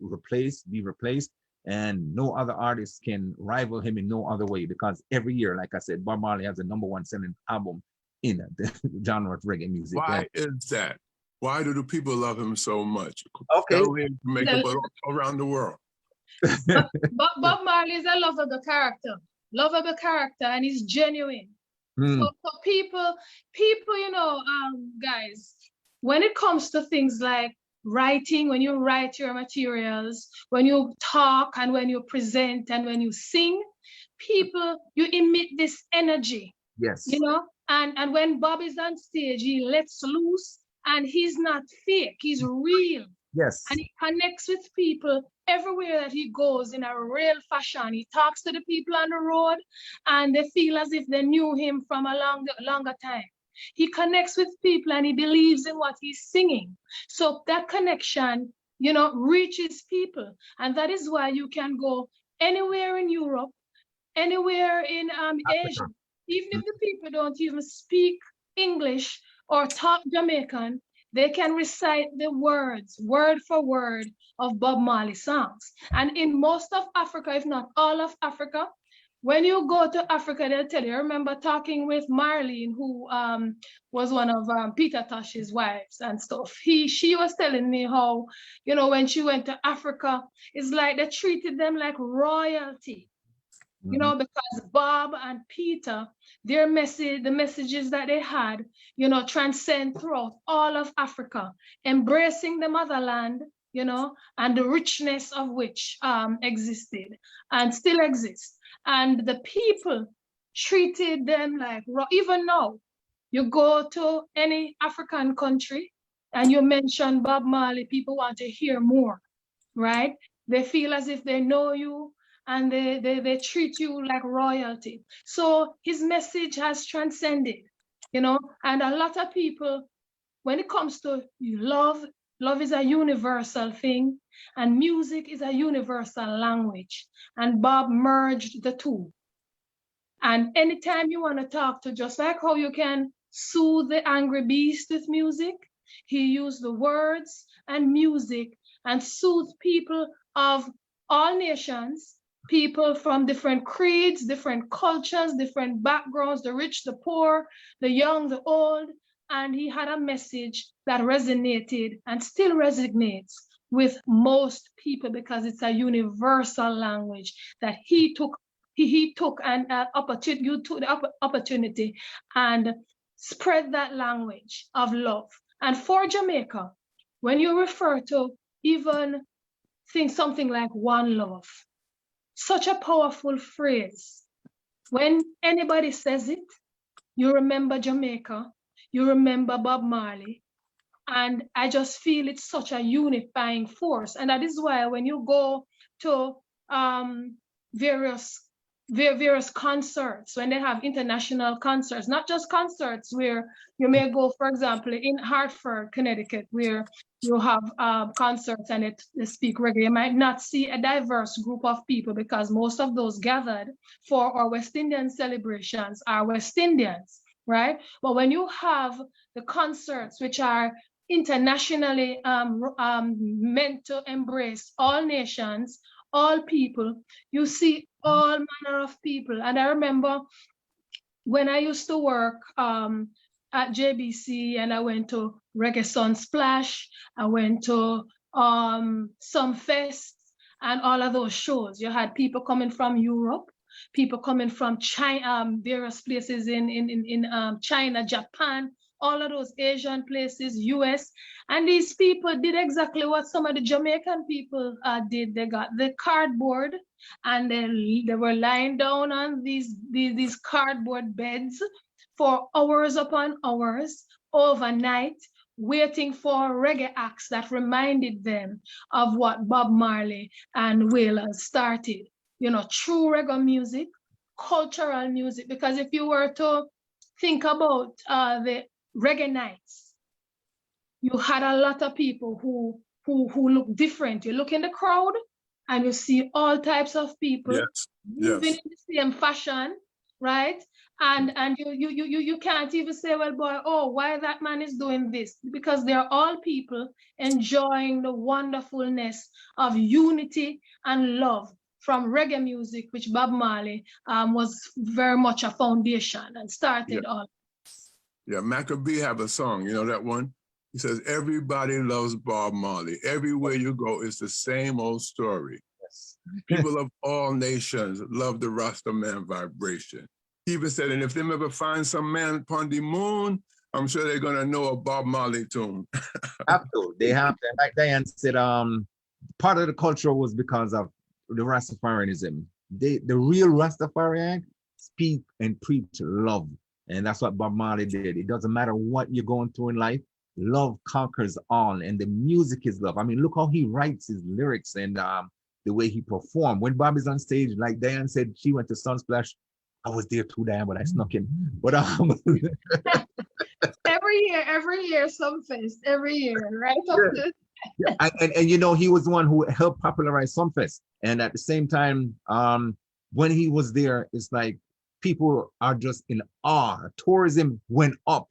Speaker 3: be replaced. And no other artist can rival him in no other way, because every year, like I said, Bob Marley has the #1 selling album in the genre of reggae music.
Speaker 6: Why is that? Why do the people love him so much?
Speaker 3: Okay.
Speaker 6: Jamaica, but around the world.
Speaker 7: Bob Marley is a lovable character, and he's genuine. So people, guys, when it comes to things like writing, when you write your materials, when you talk and when you present and when you sing, people, you emit this energy.
Speaker 3: Yes.
Speaker 7: And when Bob is on stage, he lets loose, and he's not fake, he's real.
Speaker 3: Yes.
Speaker 7: And he connects with people everywhere that he goes in a real fashion. He talks to the people on the road, and they feel as if they knew him from a longer time. He connects with people, and he believes in what he's singing. So that connection, reaches people. And that is why you can go anywhere in Europe, anywhere in Asia. Even if the people don't even speak English or talk Jamaican, they can recite the words, word for word, of Bob Marley songs. And in most of Africa, if not all of Africa, when you go to Africa, they'll tell you. I remember talking with Marlene, who was one of Peter Tosh's wives and stuff. She was telling me how, when she went to Africa, it's like they treated them like royalty. Because Bob and Peter, the messages that they had, transcend throughout all of Africa, embracing the motherland, and the richness of which existed and still exists. And the people treated them like, even now, you go to any African country and you mention Bob Marley, people want to hear more, right? They feel as if they know you, and they treat you like royalty. So his message has transcended, and a lot of people, when it comes to love is a universal thing, and music is a universal language, and Bob merged the two. And anytime you want to talk to, just like how you can soothe the angry beast with music, he used the words and music and soothed people of all nations, people from different creeds, different cultures, different backgrounds, the rich, the poor, the young, the old. And he had a message that resonated and still resonates with most people, because it's a universal language that he took an opportunity and spread that language of love. And for Jamaica, when you refer to even something like one love, such a powerful phrase. When anybody says it, you remember Jamaica, you remember Bob Marley, and I just feel it's such a unifying force. And that is why when you go to various concerts, when they have international concerts, not just concerts where you may go, for example, in Hartford, Connecticut, where you have concerts and they speak reggae, you might not see a diverse group of people, because most of those gathered for our West Indian celebrations are West Indians, right? But when you have the concerts which are internationally meant to embrace all nations, all people, you see all manner of people. And I remember when I used to work at JBC, and I went to Reggae Sunsplash, I went to some fests and all of those shows. You had people coming from Europe, people coming from China, various places in China, Japan, all of those Asian places, US. And these people did exactly what some of the Jamaican people did. They got the cardboard, and they were lying down on these cardboard beds for hours upon hours, overnight, waiting for reggae acts that reminded them of what Bob Marley and Wailers started. True reggae music, cultural music. Because if you were to think about the reggae nights, you had a lot of people who look different. You look in the crowd and you see all types of people moving in the same fashion, right? And you can't even say, well, boy, oh, why that man is doing this? Because they're all people enjoying the wonderfulness of unity and love from reggae music, which Bob Marley was very much a foundation and started all.
Speaker 6: Yeah, Maccabee have a song, you know that one? He says, everybody loves Bob Marley. Everywhere you go, it's the same old story.
Speaker 3: Yes.
Speaker 6: People of all nations love the Rasta man vibration. He even said, and if them ever find some man upon the moon, I'm sure they're gonna know a Bob Marley tune.
Speaker 3: Have to. They have to. Like Diane said, part of the culture was because of the Rastafarianism. The real Rastafarian speak and preach love. And that's what Bob Marley did. It doesn't matter what you're going through in life, love conquers all. And the music is love. I mean, look how he writes his lyrics and the way he performed. When Bob is on stage, like Diane said, she went to Sunsplash. I was there too, Diane, but I snuck in. But
Speaker 7: every year, some fest, every year, right?
Speaker 3: Yeah. And you know, he was the one who helped popularize Sumfest. And at the same time, when he was there, it's like people are just in awe. Tourism went up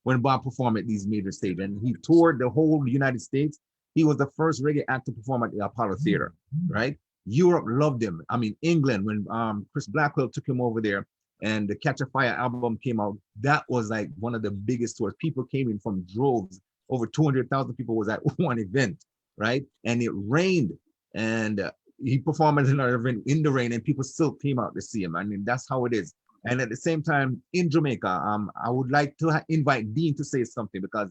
Speaker 3: when Bob performed at these major stages. And he toured the whole United States. He was the first reggae act to perform at the Apollo Theater, right? Europe loved him. I mean, England, when Chris Blackwell took him over there and the Catch a Fire album came out, that was like one of the biggest tours. People came in from droves. Over 200,000 people was at one event, right? And it rained, and he performed at another event in the rain, and people still came out to see him. I mean, that's how it is. And at the same time, in Jamaica, I would like to invite Dean to say something, because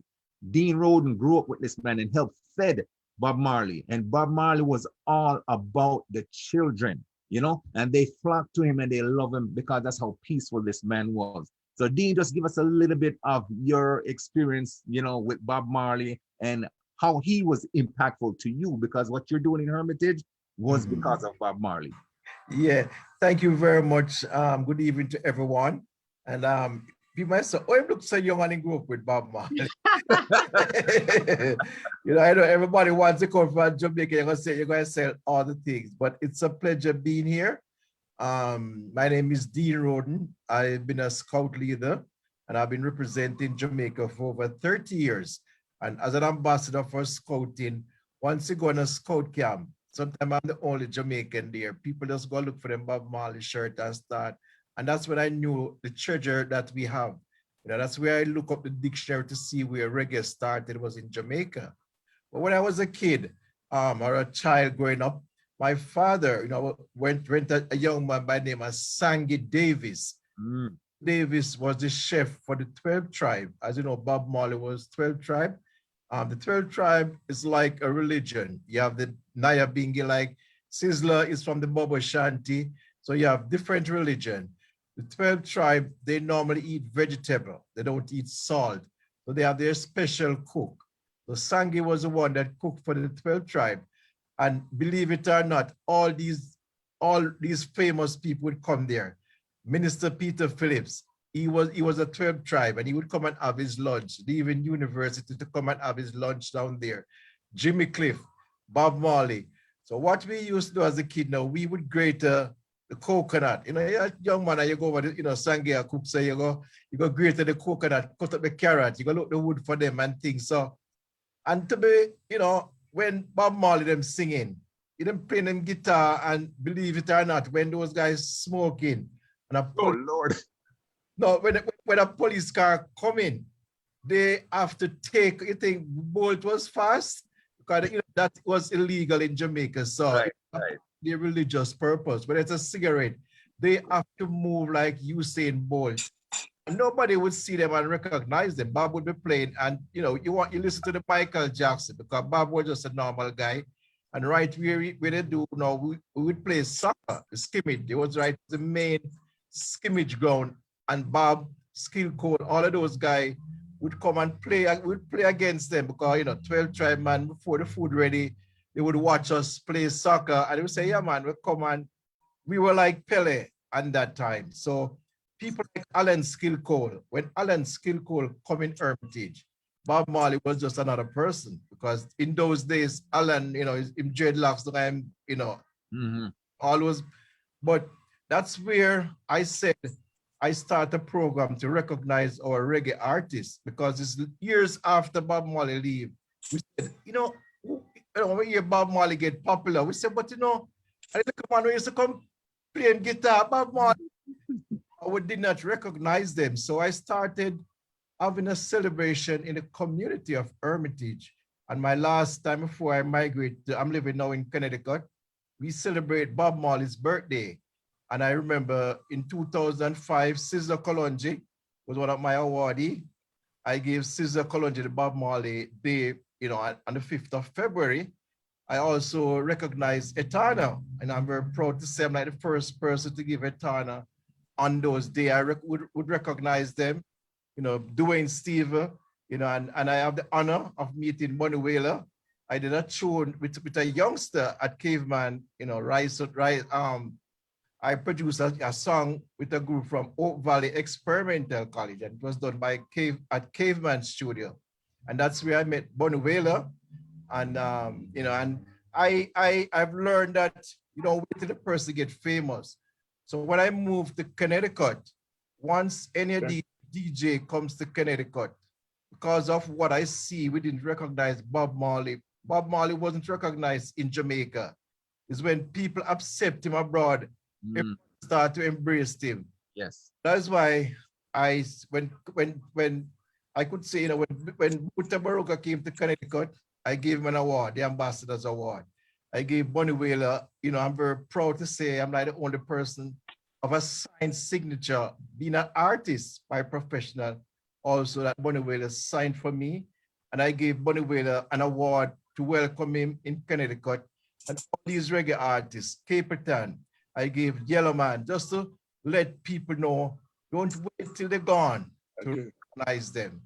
Speaker 3: Dean Roden grew up with this man and helped fed Bob Marley. And Bob Marley was all about the children, you know, and they flocked to him and they love him because that's how peaceful this man was. So Dean, just give us a little bit of your experience, you know, with Bob Marley and how he was impactful to you, because what you're doing in Hermitage was because of Bob Marley.
Speaker 8: Yeah, thank you very much. Good evening to everyone. And people might say, oh, it looks so young and he grew up with Bob Marley. You know, I know everybody wants to come from Jamaica. You're going to say all the things, but it's a pleasure being here. My name is Dean Roden. I've been a scout leader and I've been representing Jamaica for over 30 years. And as an ambassador for scouting, once you go on a scout camp, sometimes I'm the only Jamaican there. People just go look for them Bob Marley shirt and start. And that's when I knew the treasure that we have. You know, that's where I look up the dictionary to see where reggae started, was in Jamaica. But when I was a kid or a child growing up, my father, you know, went a young man by the name of Sangy Davis. Davis was the chef for the 12 tribe. As you know, Bob Marley was 12 tribe. The 12 tribe is like a religion. You have the Nyabingi, like Sizzler is from the Bobo Shanti. So you have different religion. The 12 tribe, they normally eat vegetable. They don't eat salt. So they have their special cook. So Sangy was the one that cooked for the 12 tribe. And believe it or not, all these famous people would come there. Minister Peter Phillips, he was a 12 tribe, and he would come and have his lunch, leaving university to come and have his lunch down there. Jimmy Cliff, Bob Marley. So what we used to do as a kid now, we would grate the coconut. You know, you're a young man, and you go over the, you know, Sangia cook, so you go grate the coconut, cut up the carrot, you go look the wood for them and things. So, and to be, you know, when Bob Marley them singing, he them playing them guitar, and believe it or not, when those guys smoking, and
Speaker 3: Oh Lord.
Speaker 8: No, when a police car come in, they have to take, you think Bolt was fast? Because you know, that was illegal in Jamaica. So
Speaker 3: Right.
Speaker 8: the religious purpose. When it's a cigarette, they have to move like Usain Bolt. And nobody would see them and recognize them. Bob would be playing, and you know, you listen to the Michael Jackson, because Bob was just a normal guy. And right where they do now, we would play soccer, scrimmage. It was right the main scrimmage ground. And Bob, Skill Code, all of those guys would come and play. We'd play against them because, you know, 12 tribe man, before the food ready, they would watch us play soccer, and they would say, yeah, man, we come and we were like Pele at that time. So people like Alan Skill Code, when Alan Skill Code come in Hermitage, Bob Marley was just another person, because in those days, Alan, you know, him dreadlocks, you know, always. But that's where I said, I start a program to recognize our reggae artists because it's years after Bob Marley leave. We said, when you hear Bob Marley get popular, we said, but I look at man who used to come playing guitar, Bob Marley. We did not recognize them. So I started having a celebration in the community of Hermitage. And my last time before I migrate, I'm living now in Connecticut, we celebrate Bob Marley's birthday. And I remember in 2005, Cesar Colonji was one of my awardees. I gave Cesar Colonji the Bob Marley Day, on the 5th of February. I also recognized Etana, and I'm very proud to say I'm like the first person to give Etana on those days. I would recognize them, Dwayne Steve, and I have the honor of meeting Bunny Wailer. I did a tune with a youngster at Caveman, I produced a song with a group from Oak Valley Experimental College, and it was done by Caveman Studio. And that's where I met Bunny Wailer. And, and I've learned that, wait till the person get famous. So when I moved to Connecticut, once any of the DJ comes to Connecticut, because of what I see, we didn't recognize Bob Marley. Bob Marley wasn't recognized in Jamaica. It's when people accept him abroad, start to embrace him.
Speaker 3: Yes.
Speaker 8: That's why when I could say, when Buta Baruka came to Connecticut, I gave him an award, the Ambassador's Award. I gave Bunny Wailer, I'm very proud to say I'm not the only person of a signed signature, being an artist by professional, also that Bunny Wailer signed for me. And I gave Bunny Wailer an award to welcome him in Connecticut. And all these reggae artists, Caperton, I gave Yellowman, just to let people know, don't wait till they're gone to recognize them.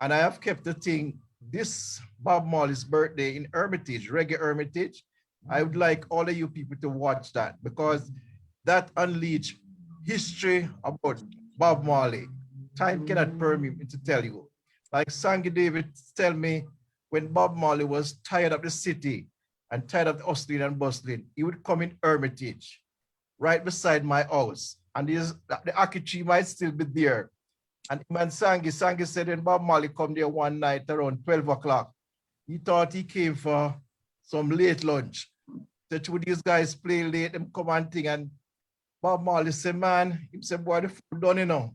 Speaker 8: And I have kept the thing, this Bob Marley's birthday in Hermitage, Reggae Hermitage. I would like all of you people to watch that because that unleashed history about Bob Marley. Time cannot permit me to tell you. Like Sangy David tell me, when Bob Marley was tired of the city and tired of the hustling and bustling, he would come in Hermitage, right beside my house. And the Aki tree might still be there. And man Sangy said when Bob Marley come there one night around 12 o'clock, he thought he came for some late lunch. So two these guys play late, them come and thing, and Bob Marley said, man, he said, boy, the food done, Bob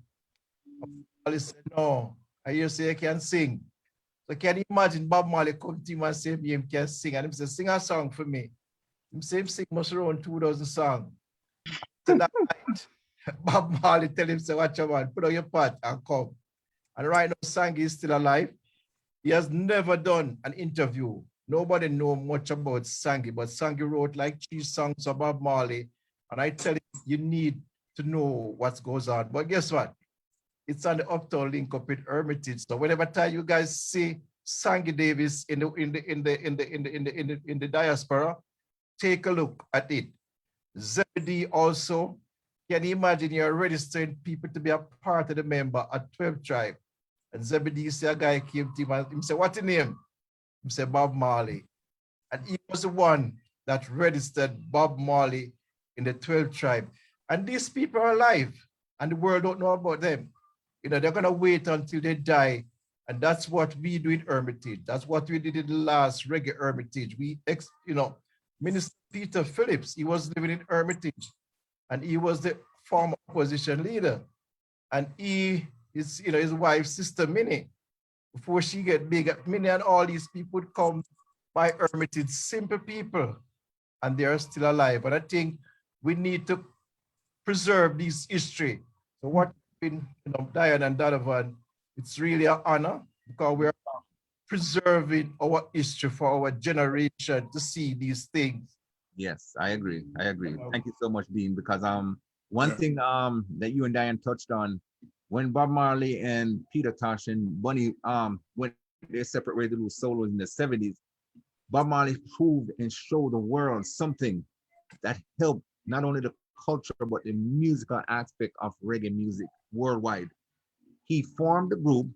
Speaker 8: Marley said, no, I hear say you can sing. So can you imagine Bob Marley come to him and say he can sing? And he said, sing a song for me. He said, sing most around 2,000 songs. So that night, Bob Marley tell him, say, watch your man, put on your pot and come. And right now, Sangy is still alive. He has never done an interview. Nobody know much about Sangy, but Sangy wrote like 3 songs about Marley. And I tell you, you need to know what goes on. But guess what? It's on the Uptown link up with Hermitage. So whenever time you guys see Sangy Davis in the diaspora, take a look at it. Zebedee also. Can you imagine you're registering people to be a part of the member at 12 Tribe? And Zebedee say a guy came to him and he said, what's your name? He said, Bob Marley. And he was the one that registered Bob Marley in the 12 Tribe. And these people are alive and the world don't know about them. They're gonna wait until they die. And that's what we do in Hermitage. That's what we did in the last Reggae Hermitage. Minister Peter Phillips, he was living in Hermitage. And he was the former opposition leader. And his wife, Sister Minnie, before she get big, Minnie and all these people would come by Hermitage, simple people, and they are still alive. But I think we need to preserve this history. So what been, Diane and Donovan, it's really an honor because we're preserving our history for our generation to see these things.
Speaker 3: Yes, I agree. Thank you so much, Dean, because one thing that you and Diane touched on, when Bob Marley and Peter Tosh and Bunny went their separate ways to do solos in the 70s, Bob Marley proved and showed the world something that helped not only the culture, but the musical aspect of reggae music worldwide. He formed a group,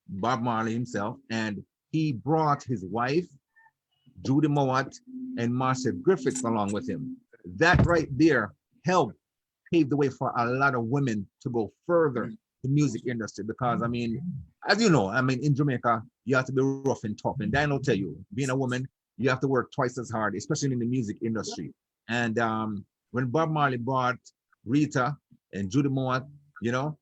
Speaker 3: Bob Marley himself, and he brought his wife, Judy Mowat, and Marcia Griffiths along with him. That right there helped paved the way for a lot of women to go further the music industry, because I mean, as you know, I mean, in Jamaica, you have to be rough and tough. And Dan will tell you, being a woman, you have to work twice as hard, especially in the music industry. And when Bob Marley brought Rita and Judy Moore, you know,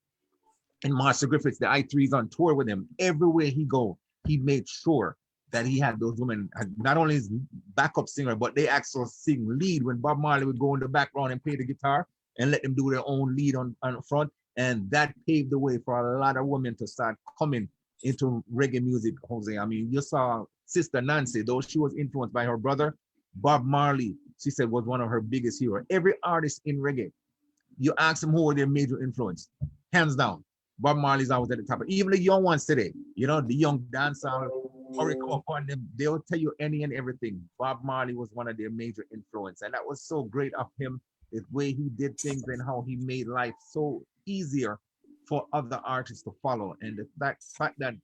Speaker 3: and Marcia Griffiths, the I3s on tour with him, everywhere he go, he made sure that he had those women, not only his backup singer, but they actually sing lead when Bob Marley would go in the background and play the guitar and let them do their own lead on front. And that paved the way for a lot of women to start coming into reggae music, Jose. I mean, you saw Sister Nancy, though she was influenced by her brother, Bob Marley, she said, was one of her biggest heroes. Every artist in reggae, you ask them who were their major influence, hands down, Bob Marley's always at the top. Even the young ones today, you know, the young dancehall, they'll tell you any and everything. Bob Marley was one of their major influence. And that was so great of him, the way he did things and how he made life so easier for other artists to follow. And the fact that,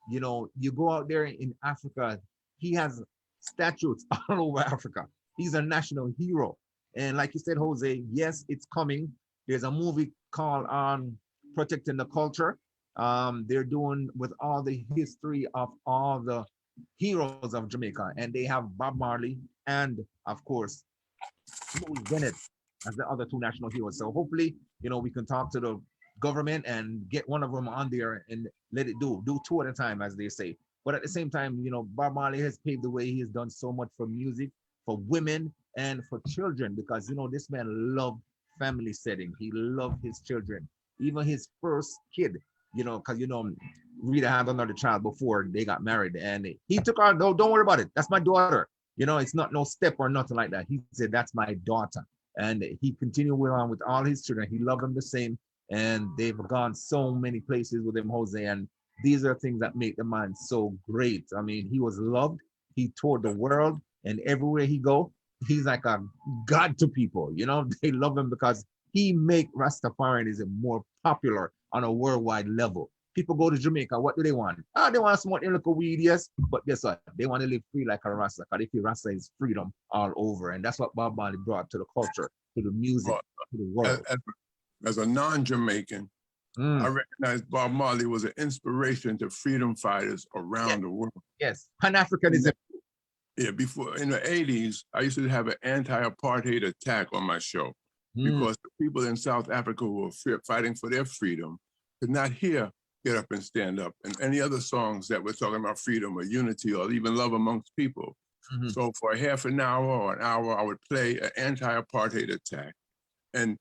Speaker 3: you know, you go out there in Africa, he has statues all over Africa. He's a national hero. And like you said, Jose, yes, it's coming. There's a movie called Protecting the Culture. They're doing with all the history of all the heroes of Jamaica. And they have Bob Marley and, of course, Louis Bennett as the other two national heroes. So hopefully, you know, we can talk to the government and get one of them on there and let it do two at a time, as they say. But at the same time, you know, Bob Marley has paved the way. He has done so much for music, for women, and for children, because, you know, this man loved family setting. He loved his children, even his first kid, you know, because, you know, Rita had another child before they got married, and he took her, no, don't worry about it. That's my daughter. You know, it's not no step or nothing like that. He said, that's my daughter. And he continued on with all his children. He loved them the same. And they've gone so many places with him, Jose. And these are things that make the man so great. I mean, he was loved. He toured the world, and everywhere he go, he's like a god to people. You know, they love him because he make Rastafarianism more popular on a worldwide level. People go to Jamaica, what do they want? They want to smoke a little weed, yes, but guess what? They want to live free like a Rasta, because they feel Rasta is freedom all over. And that's what Bob Marley brought to the culture, to the music, to the world.
Speaker 6: As a non-Jamaican, I recognize Bob Marley was an inspiration to freedom fighters around the world.
Speaker 3: Yes, Pan-Africanism.
Speaker 6: Yeah, before in the 80s, I used to have an anti-apartheid attack on my show because the people in South Africa who were fighting for their freedom could not hear Get Up and Stand Up and any other songs that were talking about freedom or unity or even love amongst people. So for a half an hour or an hour, I would play an anti-apartheid attack. And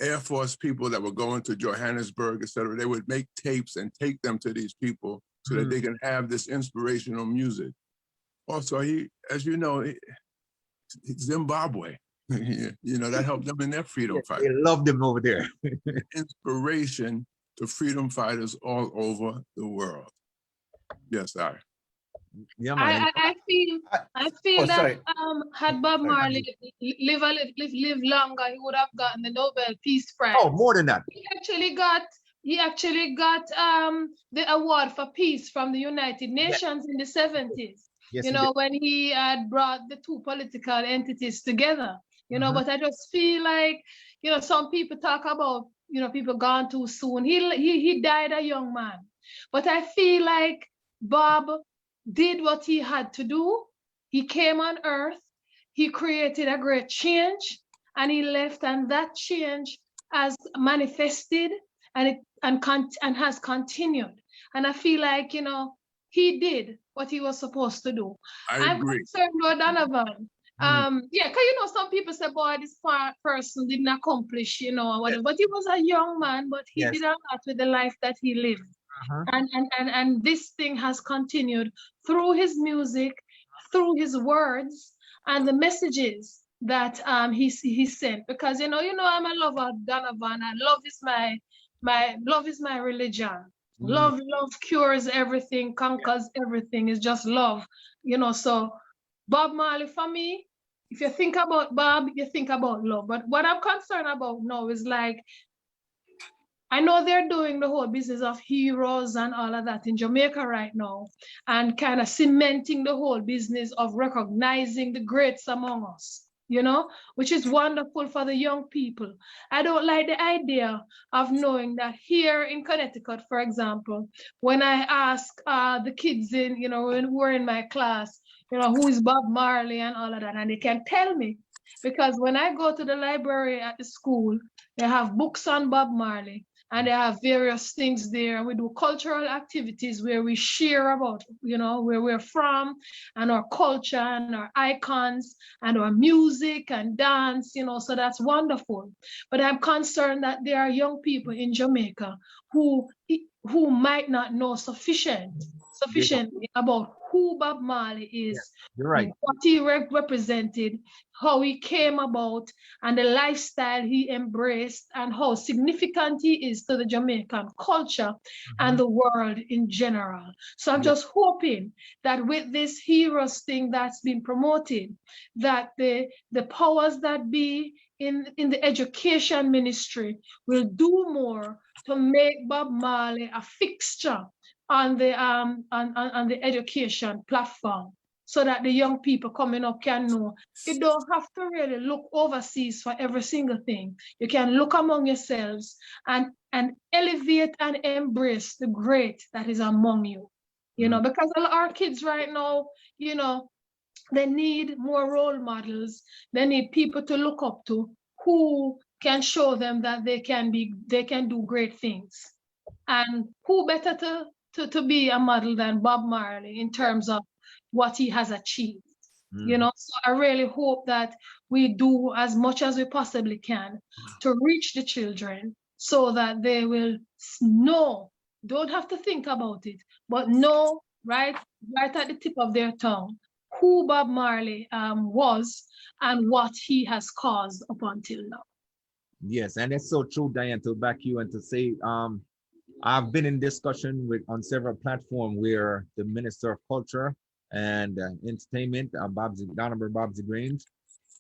Speaker 6: Air Force people that were going to Johannesburg, et cetera, they would make tapes and take them to these people so that they can have this inspirational music. Also, he, as you know, Zimbabwe, you know, that helped them in their freedom fight.
Speaker 3: They loved them over there.
Speaker 6: Inspiration to freedom fighters all over the world. Yes, I.
Speaker 3: Yeah, man.
Speaker 7: I feel that had Bob Marley lived longer, he would have gotten the Nobel Peace Prize.
Speaker 3: Oh, more than that.
Speaker 7: He actually got the award for peace from the United Nations in the 70s.
Speaker 3: Yes,
Speaker 7: you know, when he had brought the two political entities together. You know, but I just feel like, you know, some people talk about, you know, people gone too soon. He died a young man. But I feel like Bob did what he had to do. He came on earth, he created a great change, and he left, and that change has manifested and has continued. And I feel like, you know, he did what he was supposed to do.
Speaker 6: I agree.
Speaker 7: I'm concerned with Donovan. Yeah, because, you know, some people say, boy, this person didn't accomplish, you know, whatever. But he was a young man, but he did a lot with the life that he lived. And this thing has continued through his music, through his words, and the messages that he sent. Because you know, I'm a lover of Donovan, and love is my religion. Love cures everything, conquers everything. It's just love, you know. So Bob Marley, for me, if you think about Bob, you think about love. But what I'm concerned about now is like, I know they're doing the whole business of heroes and all of that in Jamaica right now, and kind of cementing the whole business of recognizing the greats among us. you know, which is wonderful for the young people. I don't like the idea of knowing that here in Connecticut, for example, when I ask the kids in, you know, who are in my class, you know, who is Bob Marley and all of that, and they can tell me, because when I go to the library at the school, they have books on Bob Marley, and they have various things there. We do cultural activities where we share about, you know, where we're from and our culture and our icons and our music and dance, you know, so that's wonderful. But I'm concerned that there are young people in Jamaica who might not know sufficiently about who Bob Marley is,
Speaker 3: You're right.
Speaker 7: what he represented, how he came about, and the lifestyle he embraced, and how significant he is to the Jamaican culture and the world in general. So I'm just hoping that with this heroes thing that's been promoted, that the powers that be in the education ministry will do more to make Bob Marley a fixture on the education platform, so that the young people coming up can know you don't have to really look overseas for every single thing. You can look among yourselves and elevate and embrace the great that is among you. You know, because our kids right now, you know, they need more role models. They need people to look up to who can show them that they can do great things. And who better to be a model than Bob Marley in terms of what he has achieved. You know, so I really hope that we do as much as we possibly can to reach the children so that they will know, don't have to think about it, but know right at the tip of their tongue who Bob Marley was and what he has caused up until now.
Speaker 3: Yes, and it's so true, Diane, to back you and to say, I've been in discussion on several platforms where the Minister of Culture and Entertainment, Honorable Babsy Grange,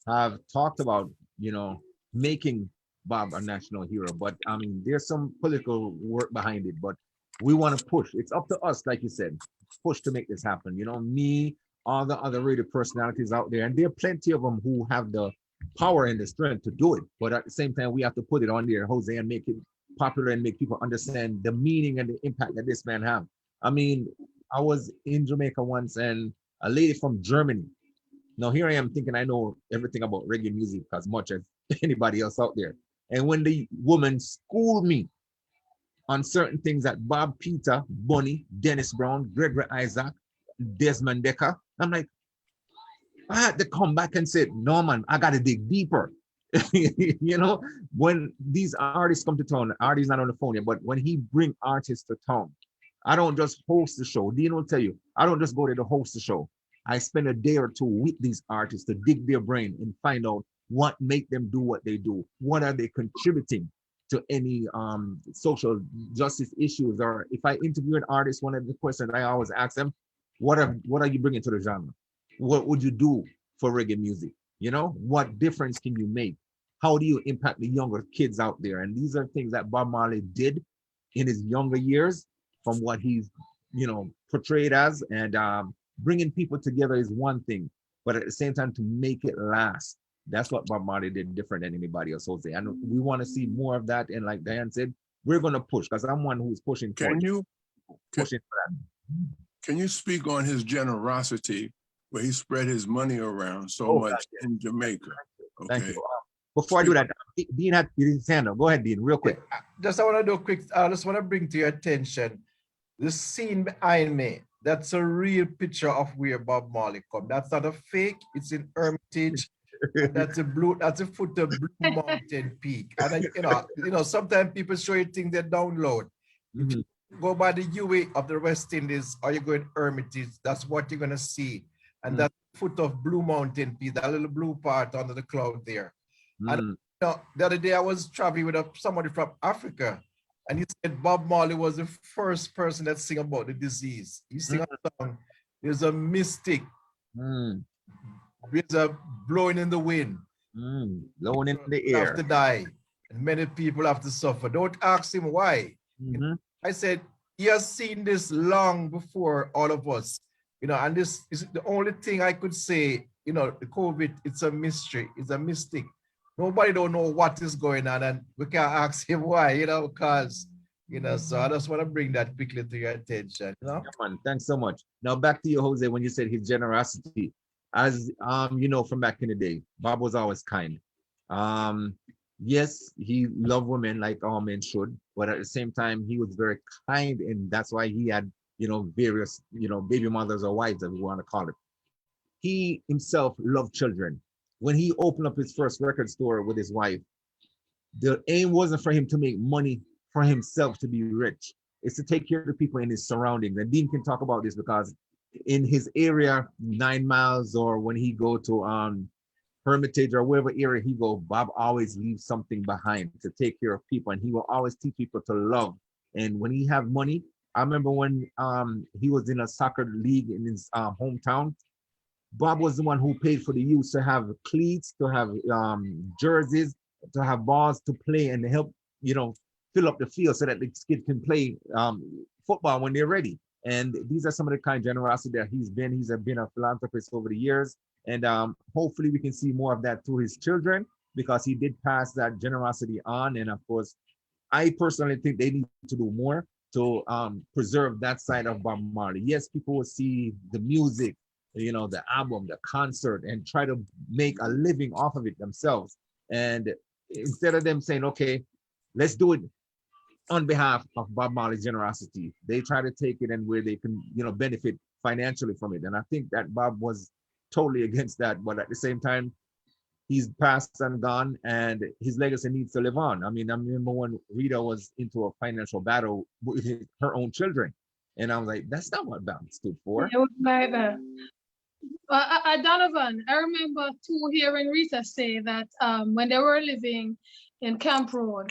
Speaker 3: have talked about, you know, making Bob a national hero. But I mean, there's some political work behind it, but we want to push. It's up to us, like you said, push to make this happen. You know, me, all the other radio personalities out there, and there are plenty of them who have the power and the strength to do it. But at the same time, we have to put it on there, Jose, and make it popular and make people understand the meaning and the impact that this man have. I mean, I was in Jamaica once, and a lady from Germany. Now here I am thinking I know everything about reggae music as much as anybody else out there. And when the woman schooled me on certain things that Bob Peter, Bunny, Dennis Brown, Gregory Isaac, Desmond Dekker, I'm like, I had to come back and say, no, man, I got to dig deeper. You know, when these artists come to town, artists not on the phone yet, but when he bring artists to town, I don't just host the show. Dean will tell you, I don't just go there to host the show. I spend a day or two with these artists to dig their brain and find out what make them do what they do. What are they contributing to any social justice issues? Or if I interview an artist, one of the questions I always ask them, what are you bringing to the genre? What would you do for reggae music? You know, what difference can you make? How do you impact the younger kids out there? And these are things that Bob Marley did in his younger years, from what he's, you know, portrayed as. And bringing people together is one thing, but at the same time, to make it last, that's what Bob Marley did different than anybody else, Jose. And we want to see more of that. And like Diane said, we're going to push, because I'm one who's pushing.
Speaker 6: Can you speak on his generosity, where he spread his money around so much in Jamaica? Okay.
Speaker 3: Thank you. Before I do that, Dean had his hand up. Go ahead, Dean, real quick.
Speaker 8: Just I want to do a quick, I just want to bring to your attention the scene behind me. That's a real picture of where Bob Marley come. That's not a fake, it's in Hermitage. That's a foot of Blue Mountain Peak. And you know, sometimes people show you things they download. Go by the UA of the West Indies, or you go in Hermitage, that's what you're gonna see. And that foot of Blue Mountain Peak, that little blue part under the cloud there. And you know, the other day I was traveling with somebody from Africa, and he said Bob Marley was the first person that sing about the disease. He sing a song, there's a mystic, there's a blowing in the wind,
Speaker 3: blowing in the air.
Speaker 8: Have to die, and many people have to suffer. Don't ask him why. I said, he has seen this long before all of us. you know, and this is the only thing I could say, you know, the COVID, it's a mystery, it's a mystic. Nobody don't know what is going on, and we can't ask him why, you know, because, you know, so I just want to bring that quickly to your attention, you know.
Speaker 3: Yeah, man, thanks so much. Now back to you, Jose, when you said his generosity. As you know, from back in the day, Bob was always kind. Yes, he loved women like all men should, but at the same time, he was very kind, and that's why he had, you know, various, you know, baby mothers or wives, as we want to call it. He himself loved children. When he opened up his first record store with his wife, the aim wasn't for him to make money for himself to be rich. It's to take care of the people in his surroundings. And Dean can talk about this because in his area, 9 miles, or when he go to Hermitage or wherever area he go, Bob always leaves something behind to take care of people, and he will always teach people to love. And when he have money, I remember when he was in a soccer league in his hometown, Bob was the one who paid for the youth to have cleats, to have jerseys, to have balls to play, and to help, you know, fill up the field so that the kids can play football when they're ready. And these are some of the kind of generosity that he's been. He's been a philanthropist over the years. And hopefully we can see more of that through his children, because he did pass that generosity on. And of course, I personally think they need to do more to preserve that side of Bob Marley. Yes, people will see the music, you know, the album, the concert, and try to make a living off of it themselves. And instead of them saying, okay, let's do it on behalf of Bob Marley's generosity, they try to take it and where they can, you know, benefit financially from it. And I think that Bob was totally against that, but at the same time, he's passed and gone, and his legacy needs to live on. I mean, I remember when Rita was into a financial battle with her own children, and I was like, that's not what Bob stood for.
Speaker 7: It was like that. Donovan, I remember too hearing Rita say that when they were living in Camp Road,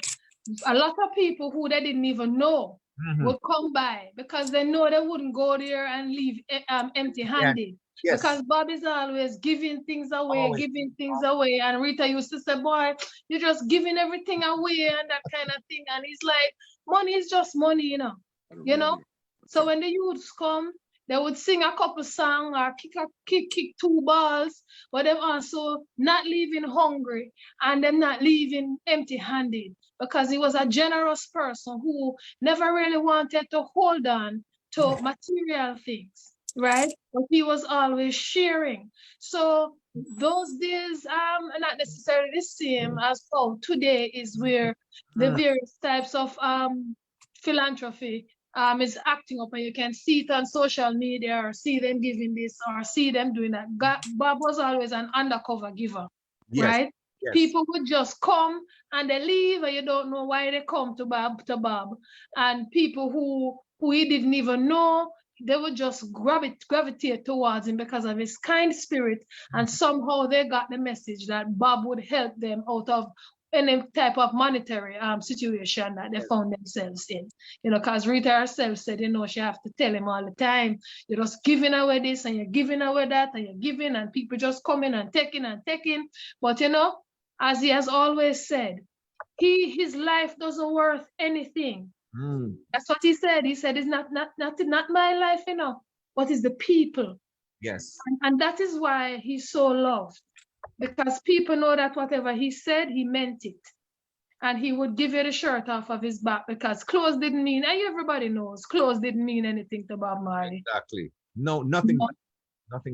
Speaker 7: a lot of people who they didn't even know would come by because they know they wouldn't go there and leave empty-handed.
Speaker 3: Yes.
Speaker 7: Because Bob is always giving things away, giving things away. And Rita used to say, boy, you're just giving everything away and that kind of thing. And he's like, money is just money, you know. So when the youths come, they would sing a couple songs or kick 2 balls, but them also not leaving hungry and them not leaving empty-handed, because he was a generous person who never really wanted to hold on to material things, right? But he was always sharing. So those days not necessarily the same as how today is, where the various types of philanthropy is acting up, and you can see it on social media or see them giving this or see them doing that. Bob was always an undercover giver, right? Yes. People would just come and they leave, and you don't know why they come to Bob. And people who he didn't even know, they would just gravitate towards him because of his kind spirit. And somehow they got the message that Bob would help them out of any type of monetary situation that they found themselves in. You know, because Rita herself said, you know, she have to tell him all the time, you're just giving away this and you're giving away that and you're giving, and people just coming and taking and taking. But, you know, as he has always said, his life doesn't worth anything. That's what he said. He said, it's not my life, you know, but it's the people.
Speaker 3: Yes.
Speaker 7: And that is why he's so loved. Because people know that whatever he said, he meant it. And he would give you the shirt off of his back, because clothes didn't mean, and everybody knows, clothes didn't mean anything to Bob Marley.
Speaker 3: Exactly. No, nothing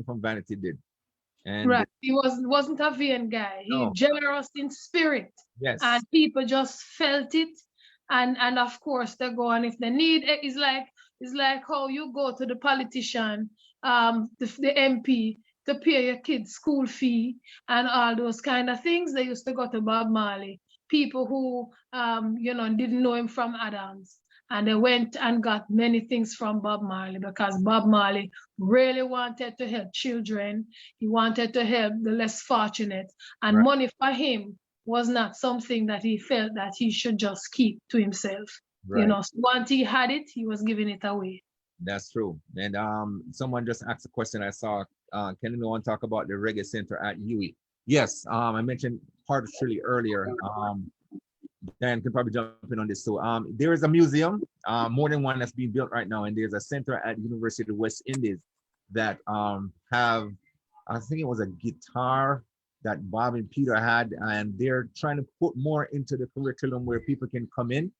Speaker 3: from vanity did. And
Speaker 7: right. He wasn't a vain guy. He was generous in spirit.
Speaker 3: Yes.
Speaker 7: And people just felt it. And of course they go, and if they need it, it's like how you go to the politician, the MP, to pay your kids' school fee and all those kind of things. They used to go to Bob Marley. People who you know, didn't know him from Adams, and they went and got many things from Bob Marley, because Bob Marley really wanted to help children. He wanted to help the less fortunate, and money for him was not something that he felt that he should just keep to himself. You know, so once he had it, he was giving it away.
Speaker 3: That's true. And someone just asked a question I saw. Can anyone talk about the Reggae Center at UWI? Yes, I mentioned partially earlier. Dan can probably jump in on this too. There is a museum, more than one that's being built right now, and there's a center at University of the West Indies that have, I think it was a guitar that Bob and Peter had, and they're trying to put more into the curriculum where people can come in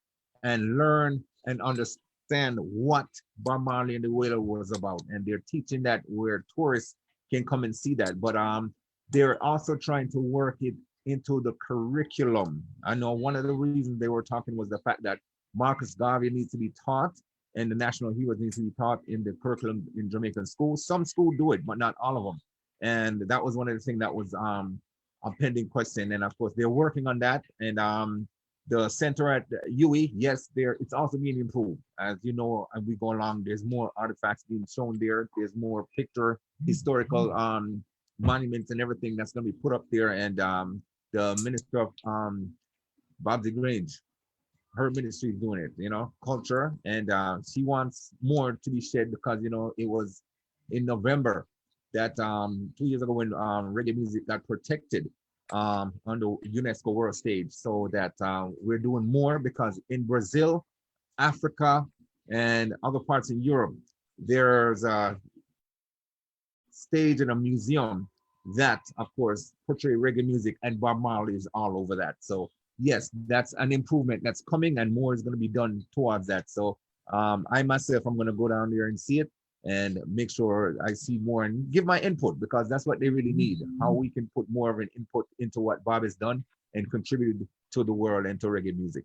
Speaker 3: and learn and understand what Bob Marley and the Wailers was about. And they're teaching that where tourists can come and see that. But they're also trying to work it into the curriculum. I know one of the reasons they were talking was the fact that Marcus Garvey needs to be taught and the national heroes needs to be taught in the curriculum in Jamaican schools. Some schools do it, but not all of them. And that was one of the things that was a pending question. And of course, they're working on that. And the center at UE, yes, it's also being improved. As you know, as we go along, there's more artifacts being shown there. There's more historical monuments and everything that's going to be put up there. And the Minister of Bob DeGrange, her ministry is doing it, culture. And she wants more to be shed because, it was in November that 2 years ago when reggae music got protected on the UNESCO World Stage. So that we're doing more because in Brazil, Africa, and other parts in Europe, there's a stage in a museum that, of course, portray reggae music, and Bob Marley is all over that. So yes, that's an improvement that's coming, and more is going to be done towards that. So I myself, I'm going to go down there and see it and make sure I see more and give my input, because that's what they really need, how we can put more of an input into what Bob has done and contributed to the world and to reggae music.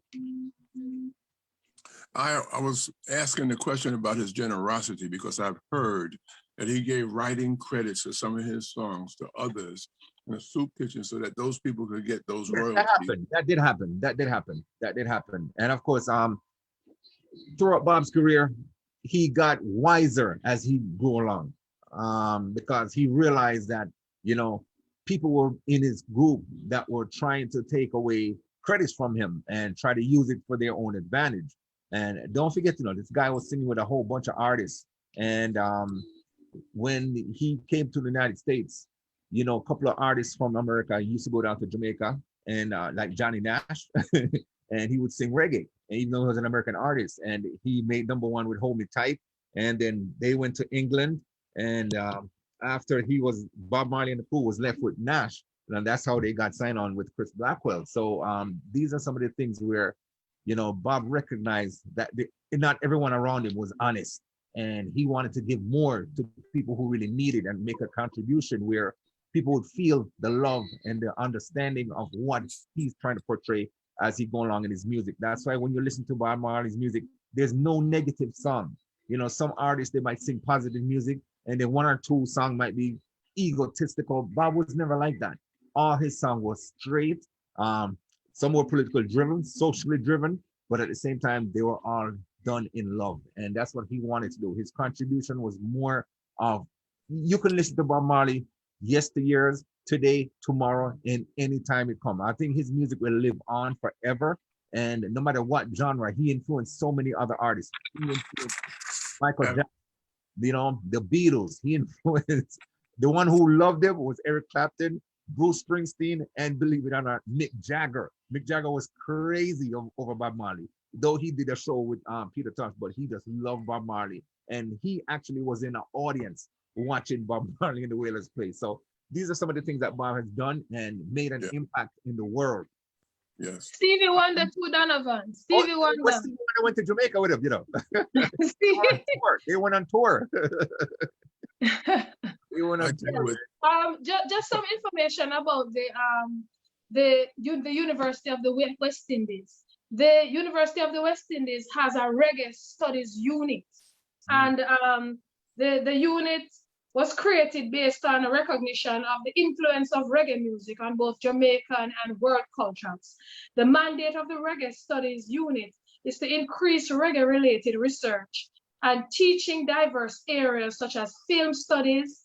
Speaker 6: I was asking the question about his generosity because I've heard that he gave writing credits for some of his songs to others in a soup kitchen so that those people could get those royalties.
Speaker 3: That happened. That did happen. And of course, throughout Bob's career, he got wiser as he grew along, because he realized that, people were in his group that were trying to take away credits from him and try to use it for their own advantage. And don't forget, this guy was singing with a whole bunch of artists. And when he came to the United States, a couple of artists from America used to go down to Jamaica, and like Johnny Nash, and he would sing reggae. And even though he was an American artist, and he made #1 with Hold Me Tight. And then they went to England, and after Bob Marley and the Crew was left with Nash, and that's how they got signed on with Chris Blackwell. So these are some of the things where, Bob recognized that not everyone around him was honest, and he wanted to give more to people who really needed and make a contribution where people would feel the love and the understanding of what he's trying to portray as he go along in his music. That's why when you listen to Bob Marley's music, there's no negative song. Some artists, they might sing positive music, and then 1 or 2 songs might be egotistical. Bob was never like that. All his songs were straight. Some were politically driven, socially driven, but at the same time, they were all done in love. And that's what he wanted to do. His contribution was more of, you can listen to Bob Marley yesteryears, today, tomorrow, and any time it comes. I think his music will live on forever. And no matter what genre, he influenced so many other artists. He influenced Michael Jackson, the Beatles. He influenced, the one who loved him was Eric Clapton, Bruce Springsteen, and believe it or not, Mick Jagger. Mick Jagger was crazy over Bob Marley, though he did a show with Peter Tosh, but he just loved Bob Marley. And he actually was in an audience watching Bob Marley and the Wailers play. So these are some of the things that Bob has done and made an impact in the world.
Speaker 6: Yes.
Speaker 7: Stevie Wonder too, Donovan. Stevie Wonder.
Speaker 3: Stevie Wonder went to Jamaica with him, They went on tour. They went on tour.
Speaker 7: Just some information about the University of the West Indies. The University of the West Indies has a reggae studies unit, and the unit was created based on a recognition of the influence of reggae music on both Jamaican and world cultures. The mandate of the Reggae Studies Unit is to increase reggae-related research and teaching diverse areas such as film studies,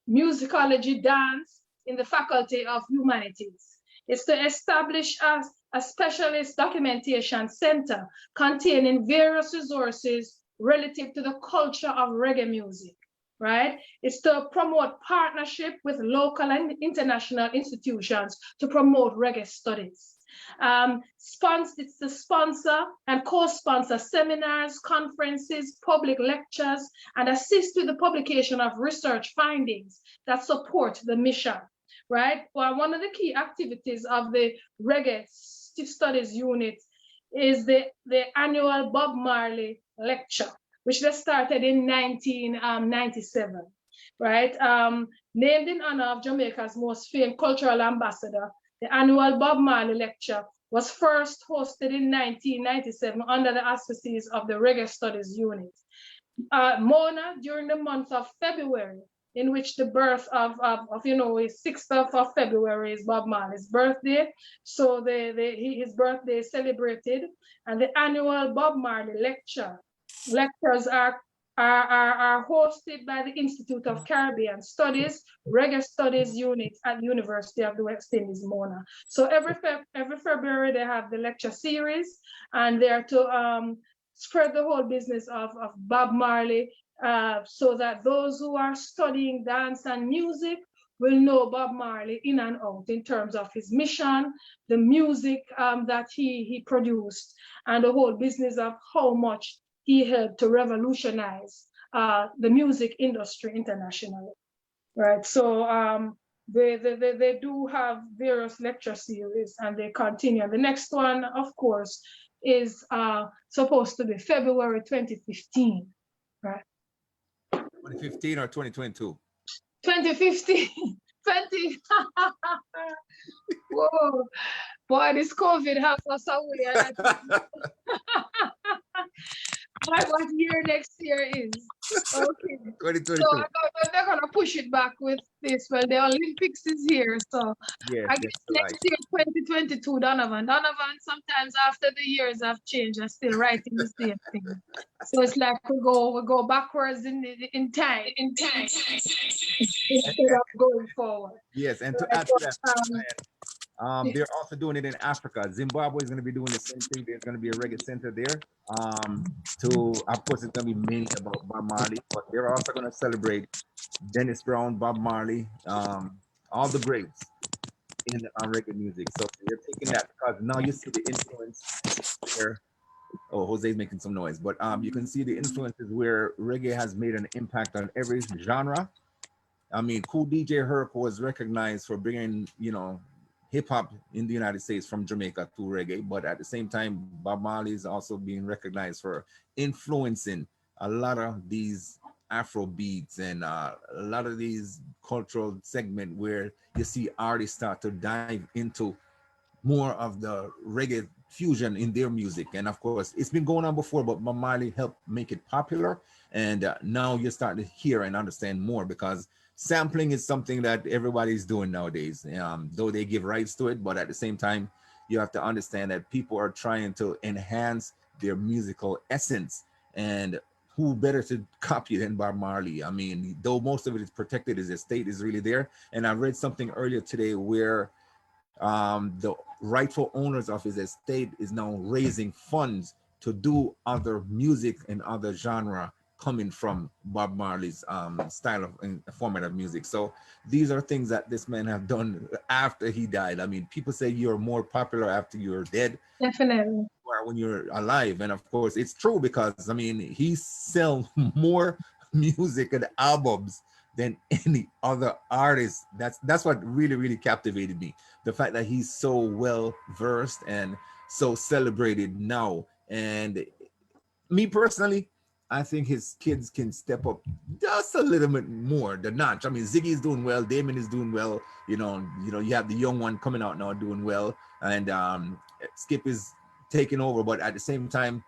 Speaker 7: musicology, dance in the Faculty of Humanities. It's to establish a specialist documentation center containing various resources relative to the culture of reggae music. Right? It's to promote partnership with local and international institutions to promote reggae studies. It's the sponsor and co-sponsor seminars, conferences, public lectures, and assist with the publication of research findings that support the mission, right? Well, one of the key activities of the Reggae Studies Unit is the annual Bob Marley lecture, which they started in 1997, right? Named in honor of Jamaica's most famed cultural ambassador, the annual Bob Marley lecture was first hosted in 1997 under the auspices of the Reggae Studies Unit. Mona, during the month of February, in which the birth of 6th of February is Bob Marley's birthday. So his birthday is celebrated, and the annual Bob Marley lectures are hosted by the Institute of Caribbean Studies, Reggae Studies Unit at the University of the West Indies, Mona. So every February they have the lecture series, and they're to spread the whole business of Bob Marley, so that those who are studying dance and music will know Bob Marley in and out in terms of his mission, the music that he produced, and the whole business of how much he helped to revolutionize the music industry internationally, right? So they do have various lecture series, and they continue. The next one, of course, is supposed to be February 2015, right?
Speaker 3: 2015 or 2022?
Speaker 7: 2015. 20. Whoa, boy, this COVID has us away. What year next year is? Okay.
Speaker 3: 2022.
Speaker 7: So they're gonna push it back with this. Well, the Olympics is here, so
Speaker 3: yes,
Speaker 7: I guess next year, 2022, Donovan. Donovan, sometimes after the years have changed, I'm still writing the same thing. So it's like we go backwards in time instead of going forward.
Speaker 3: Yes, and to add to that, they're also doing it in Africa. Zimbabwe is going to be doing the same thing. There's going to be a reggae center there. Of course, it's going to be mainly about Bob Marley, but they're also going to celebrate Dennis Brown, Bob Marley, all the greats in reggae music. So they're taking that because now you see the influence there. Oh, Jose's making some noise, but you can see the influences where reggae has made an impact on every genre. I mean, Cool DJ Herc was recognized for bringing, hip hop in the United States from Jamaica to reggae, but at the same time, Bob Marley is also being recognized for influencing a lot of these Afro beats and a lot of these cultural segments where you see artists start to dive into more of the reggae fusion in their music. And of course, it's been going on before, but Bob Marley helped make it popular. And now you're starting to hear and understand more because sampling is something that everybody's doing nowadays, though they give rights to it. But at the same time, you have to understand that people are trying to enhance their musical essence. And who better to copy than Bob Marley? I mean, though most of it is protected, his estate is really there. And I read something earlier today where the rightful owners of his estate is now raising funds to do other music and other genre coming from Bob Marley's style of format of music. So these are things that this man have done after he died. I mean, people say you're more popular after you're dead.
Speaker 7: Definitely.
Speaker 3: Or when you're alive. And of course it's true because I mean, he sells more music and albums than any other artist. That's what really, really captivated me. The fact that he's so well versed and so celebrated now. And me personally, I think his kids can step up just a little bit more, the notch. I mean, Ziggy is doing well, Damon is doing well, you have the young one coming out now doing well, and Skip is taking over, but at the same time,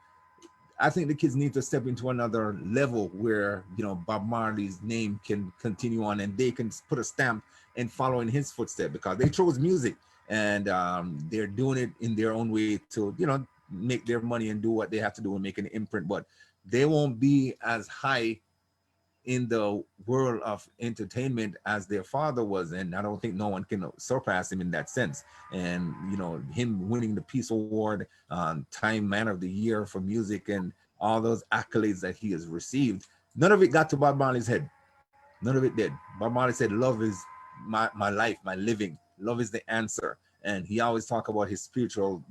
Speaker 3: I think the kids need to step into another level where, Bob Marley's name can continue on and they can put a stamp and follow in his footsteps because they chose music and they're doing it in their own way to, make their money and do what they have to do and make an imprint, but they won't be as high in the world of entertainment as their father was. And I don't think no one can surpass him in that sense. And, him winning the Peace Award, Time Man of the Year for music and all those accolades that he has received, none of it got to Bob Marley's head. None of it did. Bob Marley said, love is my life, my living. Love is the answer. And he always talk about his spiritual,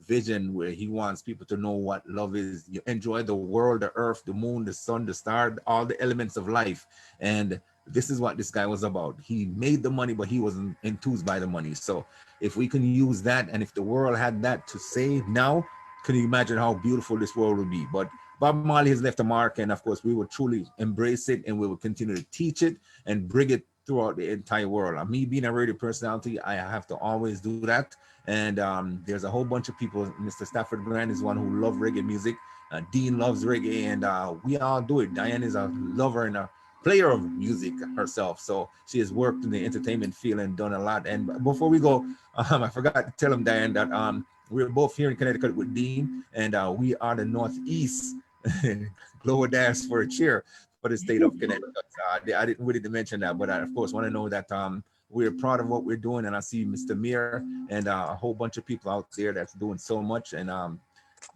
Speaker 3: vision, where he wants people to know what love is. You enjoy the world, the earth, the moon, the sun, the star, all the elements of life. And this is what this guy was about. He made the money, but he wasn't enthused by the money. So if we can use that, and if the world had that to say now, can you imagine how beautiful this world would be? But Bob Marley has left a mark, and of course we will truly embrace it, and we will continue to teach it and bring it throughout the entire world. Me being a radio personality, I have to always do that. And there's a whole bunch of people. Mr. Stafford Grant is one who loves reggae music. Dean loves reggae, and we all do it. Diane is a lover and a player of music herself. So she has worked in the entertainment field and done a lot. And before we go, I forgot to tell him, Diane, that we're both here in Connecticut with Dean, and we are the Northeast Global Dance for a Cheer for the state of Connecticut. I didn't really mention that, but I, of course, want to know that we're proud of what we're doing. And I see Mr. Mir and a whole bunch of people out there that's doing so much. And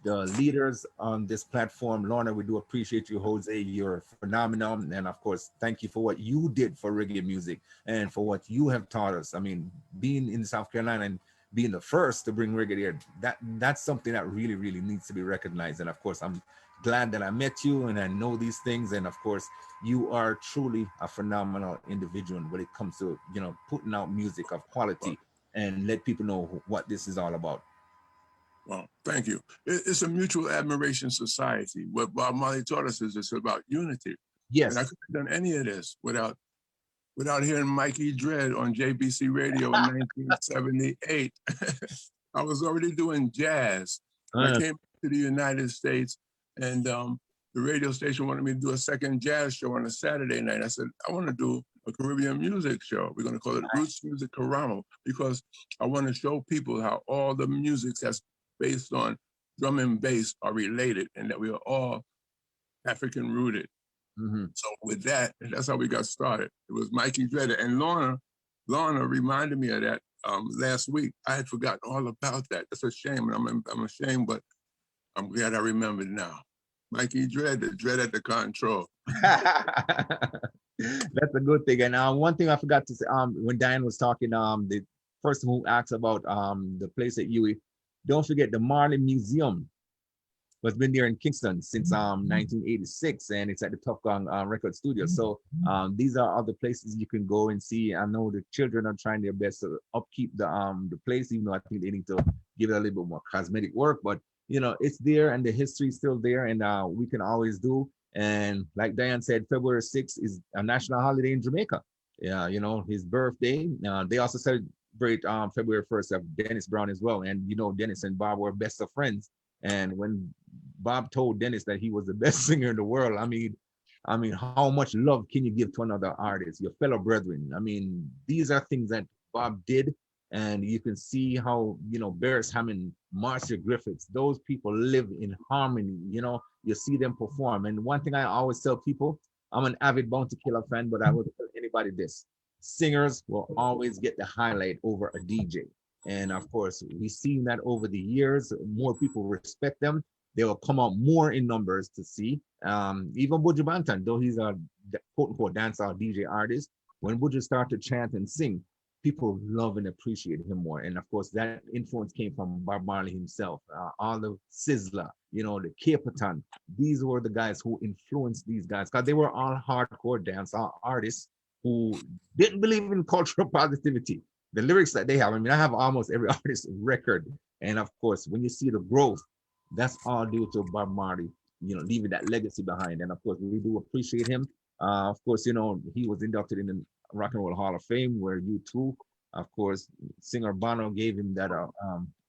Speaker 3: the leaders on this platform, Lorna, we do appreciate you. Jose, you're phenomenal. And of course, thank you for what you did for reggae music and for what you have taught us. I mean, being in South Carolina and being the first to bring reggae here, that's something that really, really needs to be recognized. And of course, I'm glad that I met you and I know these things. And of course, you are truly a phenomenal individual when it comes to, putting out music of quality and let people know what this is all about.
Speaker 6: Well, thank you. It's a mutual admiration society. What Bob Marley taught us is it's about unity.
Speaker 3: Yes.
Speaker 6: And I couldn't have done any of this without hearing Mikey Dread on JBC Radio in 1978. I was already doing jazz. I came to the United States, and the radio station wanted me to do a second jazz show on a Saturday night. I said, I want to do a Caribbean music show. We're going to call it Roots Music Karamo, because I want to show people how all the music that's based on drum and bass are related, and that we are all African rooted.
Speaker 3: Mm-hmm.
Speaker 6: So with that, that's how we got started. It was Mikey Dread, and Lorna reminded me of that last week. I had forgotten all about that. That's a shame, and I'm ashamed, but I'm glad I remembered now. Mikey Dread, the dread at the control.
Speaker 3: That's a good thing. And one thing I forgot to say, when Diane was talking, the person who asked about the place at UWI, don't forget the Marley Museum has been there in Kingston since 1986, and it's at the Top Gun Record Studio. So these are other places you can go and see. I know the children are trying their best to upkeep the place, even though I think they need to give it a little bit more cosmetic work. But it's there, and the history is still there, and we can always do. And like Diane said, February 6th is a national holiday in Jamaica. Yeah, his birthday. They also celebrate February 1st of Dennis Brown as well. And Dennis and Bob were best of friends. And when Bob told Dennis that he was the best singer in the world, I mean, how much love can you give to another artist, your fellow brethren? I mean, these are things that Bob did, and you can see how, Beres Hammond, Marcia Griffiths, those people live in harmony. You see them perform. And one thing I always tell people, I'm an avid Bounty Killer fan, but I will tell anybody this: singers will always get the highlight over a DJ. And of course, we've seen that over the years. More people respect them. They will come out more in numbers to see. Even Buju Banton, though he's a quote-unquote dancehall DJ artist, when Buju started to chant and sing, people love and appreciate him more. And of course, that influence came from Bob Marley himself, all the Sizzla, the Capleton. These were the guys who influenced these guys, because they were all hardcore dancehall artists who didn't believe in cultural positivity. The lyrics that they have, I have almost every artist's record. And of course, when you see the growth, that's all due to Bob Marley, leaving that legacy behind. And of course, we do appreciate him. Of course, he was inducted in the Rock and Roll Hall of Fame, where U2, of course, singer Bono gave him that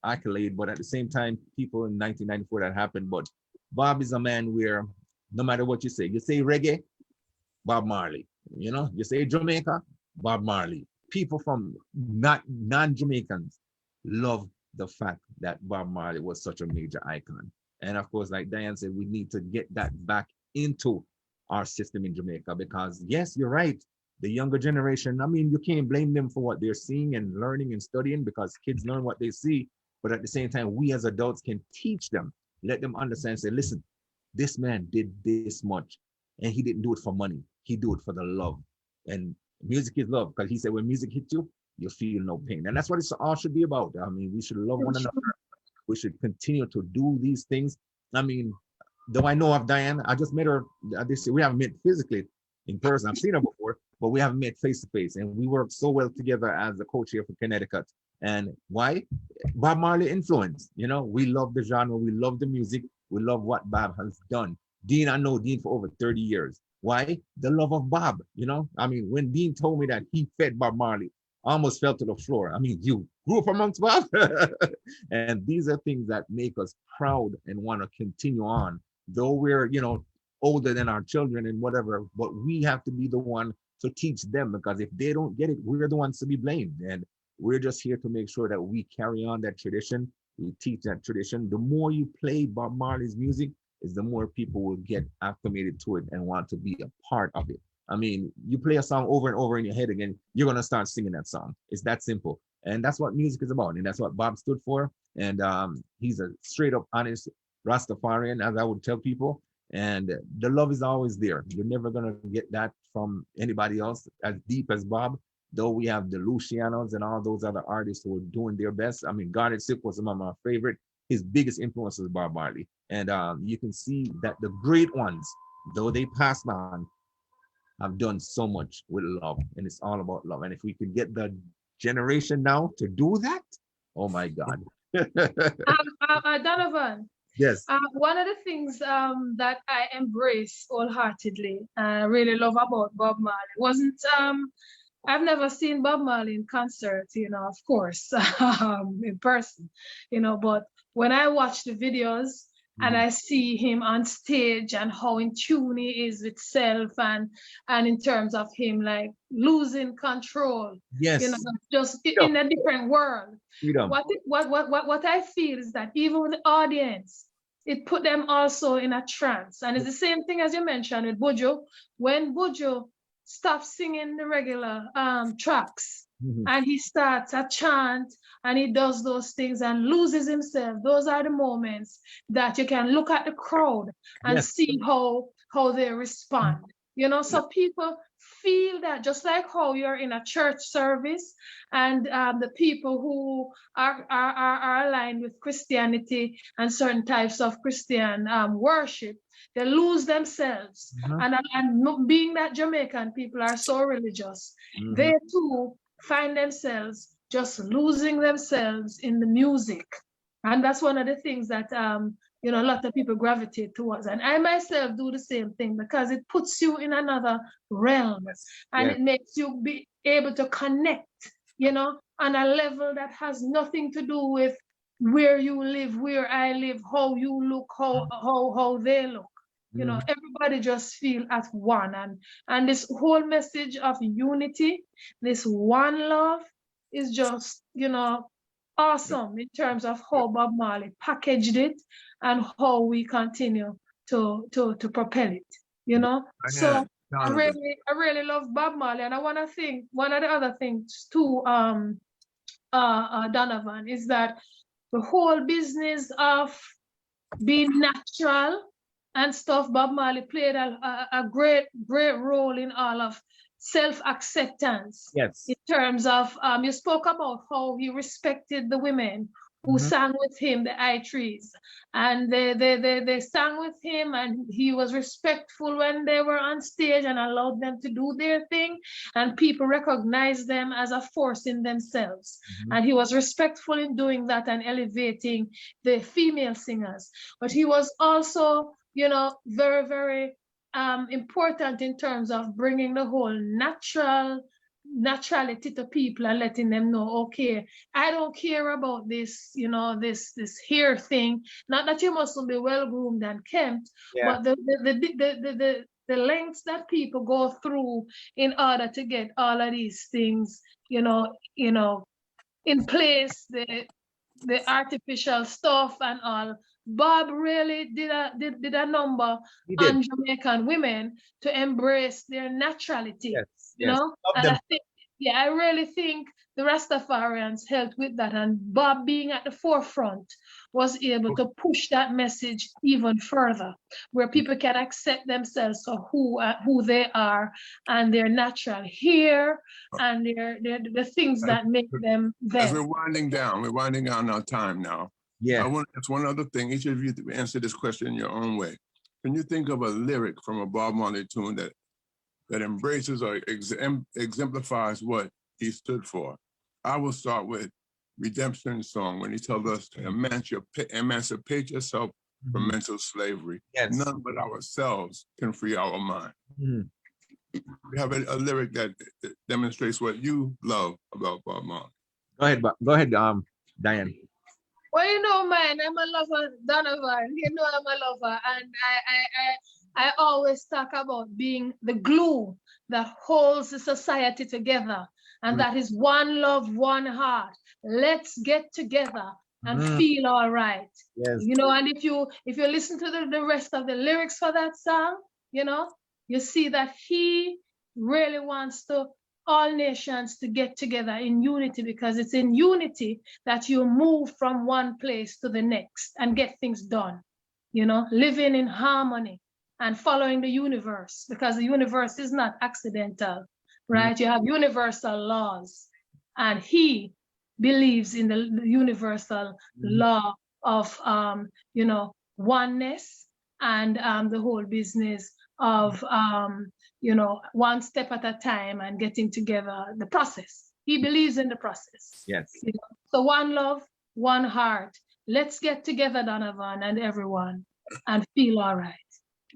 Speaker 3: accolade. But at the same time, people in 1994 that happened. But Bob is a man where no matter what you say reggae, Bob Marley. You say Jamaica, Bob Marley. People from non-Jamaicans love the fact that Bob Marley was such a major icon. And of course, like Diane said, we need to get that back into our system in Jamaica, because yes, you're right. The younger generation, you can't blame them for what they're seeing and learning and studying, because kids learn what they see. But at the same time, we as adults can teach them, let them understand, say, listen, this man did this much, and he didn't do it for money. He did it for the love. And music is love, because he said when music hits you, you feel no pain. And that's what it's all should be about. I mean, we should love one another. We should continue to do these things. I mean, though I know of Diane, I just met her this year. We haven't met physically in person. I've seen her before, but we haven't met face to face. And we work so well together as the coach here for Connecticut. And why? Bob Marley influence. You know, we love the genre. We love the music. We love what Bob has done. Dean, I know Dean for over 30 years. Why? The love of Bob. You know, I mean, when Dean told me that he fed Bob Marley, I almost fell to the floor. I mean, you grew up amongst Bob. And these are things that make us proud and want to continue on. Though we're, you know, older than our children and whatever, but we have to be the one to teach them, because if they don't get it, we're the ones to be blamed. And we're just here to make sure that we carry on that tradition. We teach that tradition. The more you play Bob Marley's music, is the more people will get acclimated to it and want to be a part of it. I mean, you play a song over and over in your head again, you're going to start singing that song. It's that simple. And that's what music is about. And that's what Bob stood for. And he's a straight up honest Rastafarian, as I would tell people. And the love is always there. You're never going to get that from anybody else as deep as Bob, though we have the Lucianos and all those other artists who are doing their best. I mean, Garnet Silk was some of my favorite. His biggest influence was Bob Marley. And you can see that the great ones, though they passed on, have done so much with love. And it's all about love. And if we could get the generation now to do that, oh my God.
Speaker 7: Donovan.
Speaker 3: Yes.
Speaker 7: One of the things that I embrace wholeheartedly and I really love about Bob Marley I've never seen Bob Marley in concert, you know, of course, in person, you know, but when I watch the videos and I see him on stage and how in tune he is with self and in terms of him like losing control,
Speaker 3: yes,
Speaker 7: you know, just in a different world.
Speaker 3: Freedom.
Speaker 7: What I feel is that even with the audience, it put them also in a trance. And it's the same thing as you mentioned with Buju. When Buju stops singing the regular tracks and he starts a chant and he does those things and loses himself, those are the moments that you can look at the crowd and see how they respond. You know, so people feel that, just like how you're in a church service and the people who are aligned with Christianity and certain types of Christian worship, they lose themselves. And being that Jamaican people are so religious, they too find themselves just losing themselves in the music. And that's one of the things that you know, a lot of people gravitate towards. And I myself do the same thing because it puts you in another realm and it makes you be able to connect, you know, on a level that has nothing to do with where you live, where I live, how you look, how they look. You know, everybody just feel at one. And this whole message of unity, this one love is just, you know, awesome in terms of how Bob Marley packaged it and how we continue to propel it, you know. So I really love Bob Marley, and I want to think one of the other things too, Donovan, is that the whole business of being natural and stuff, Bob Marley played a great role in all of self-acceptance.
Speaker 3: Yes.
Speaker 7: In terms of, you spoke about how he respected the women who sang with him, the I Trees, and they sang with him, and he was respectful when they were on stage and allowed them to do their thing, and people recognized them as a force in themselves. And he was respectful in doing that and elevating the female singers. But he was also, you know, very, very important in terms of bringing the whole naturality to people and letting them know, okay, I don't care about this, you know, this hair thing. Not that you mustn't be well groomed and kempt, but the lengths that people go through in order to get all of these things, you know, in place, the artificial stuff and all. Bob really did a number on Jamaican women to embrace their naturality, you know. And Yeah, I really think the Rastafarians helped with that, and Bob being at the forefront was able to push that message even further, where people can accept themselves for who they are and their natural hair and the things that make them
Speaker 6: As
Speaker 7: them.
Speaker 6: we're winding down our time now.
Speaker 3: Yeah.
Speaker 6: I want to ask one other thing. Each of you to answer this question in your own way. Can you think of a lyric from a Bob Marley tune that embraces or exemplifies what he stood for? I will start with Redemption Song, when he tells us to emancipate yourself from mental slavery.
Speaker 3: Yes.
Speaker 6: None but ourselves can free our mind.
Speaker 3: Mhm.
Speaker 6: We have a lyric that demonstrates what you love about Bob Marley.
Speaker 3: Go ahead, Diane.
Speaker 7: Well, you know, man, I'm a lover, Donovan. You know, I'm a lover, and I always talk about being the glue that holds the society together, and that is one love, one heart. Let's get together and feel all right.
Speaker 3: Yes.
Speaker 7: You know, and if you listen to the rest of the lyrics for that song, you know, you see that he really wants all nations to get together in unity, because it's in unity that you move from one place to the next and get things done, you know, living in harmony and following the universe, because the universe is not accidental, right? You have universal laws, and he believes in the universal law of, you know, oneness and the whole business of, you know, one step at a time and getting together, the process. He believes in the process.
Speaker 3: Yes.
Speaker 7: You know? So one love, one heart. Let's get together, Donovan and everyone, and feel all right.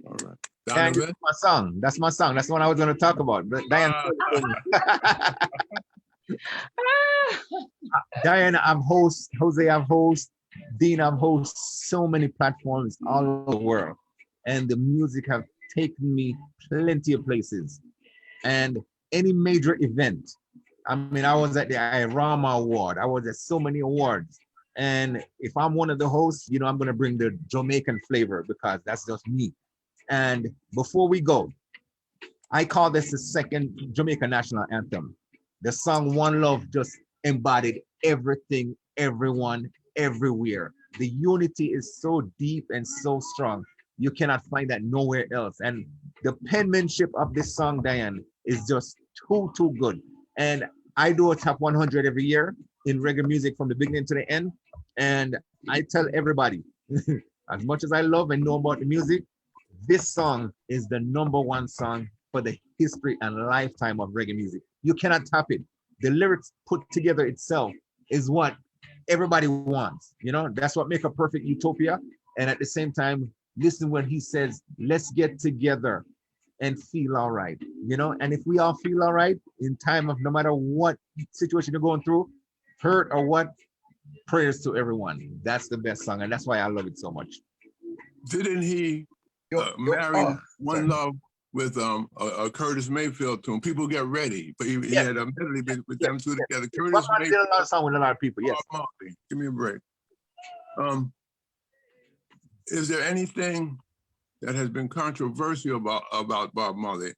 Speaker 6: All right.
Speaker 3: Diane,
Speaker 6: Donovan?
Speaker 3: that's my song. That's my song. That's the one I was going to talk about. But Diane, Diane, I'm host. Jose, I'm host. Dean, I'm host. So many platforms all over the world, and the music have taken me plenty of places. And any major event, I mean, I was at the IRAMA Award. I was at so many awards. And if I'm one of the hosts, you know, I'm going to bring the Jamaican flavor, because that's just me. And before we go, I call this the second Jamaican national anthem. The song One Love just embodied everything, everyone, everywhere. The unity is so deep and so strong. You cannot find that nowhere else. And the penmanship of this song, Diane, is just too good. And I do a top 100 every year in reggae music from the beginning to the end. And I tell everybody, as much as I love and know about the music, this song is the #1 song for the history and lifetime of reggae music. You cannot top it. The lyrics put together itself is what everybody wants. You know, that's what makes a perfect utopia. And at the same time, listen when he says, let's get together and feel all right. You know, and if we all feel all right in time of no matter what situation you're going through, hurt or what, prayers to everyone. That's the best song. And that's why I love it so much.
Speaker 6: Didn't he marry One Love with a Curtis Mayfield tune? People Get Ready, but he had a medley with them two together. Curtis Mayfield
Speaker 3: did a lot of song with a lot of people. Yes.
Speaker 6: Give me a break. Is there anything that has been controversial about Bob Marley?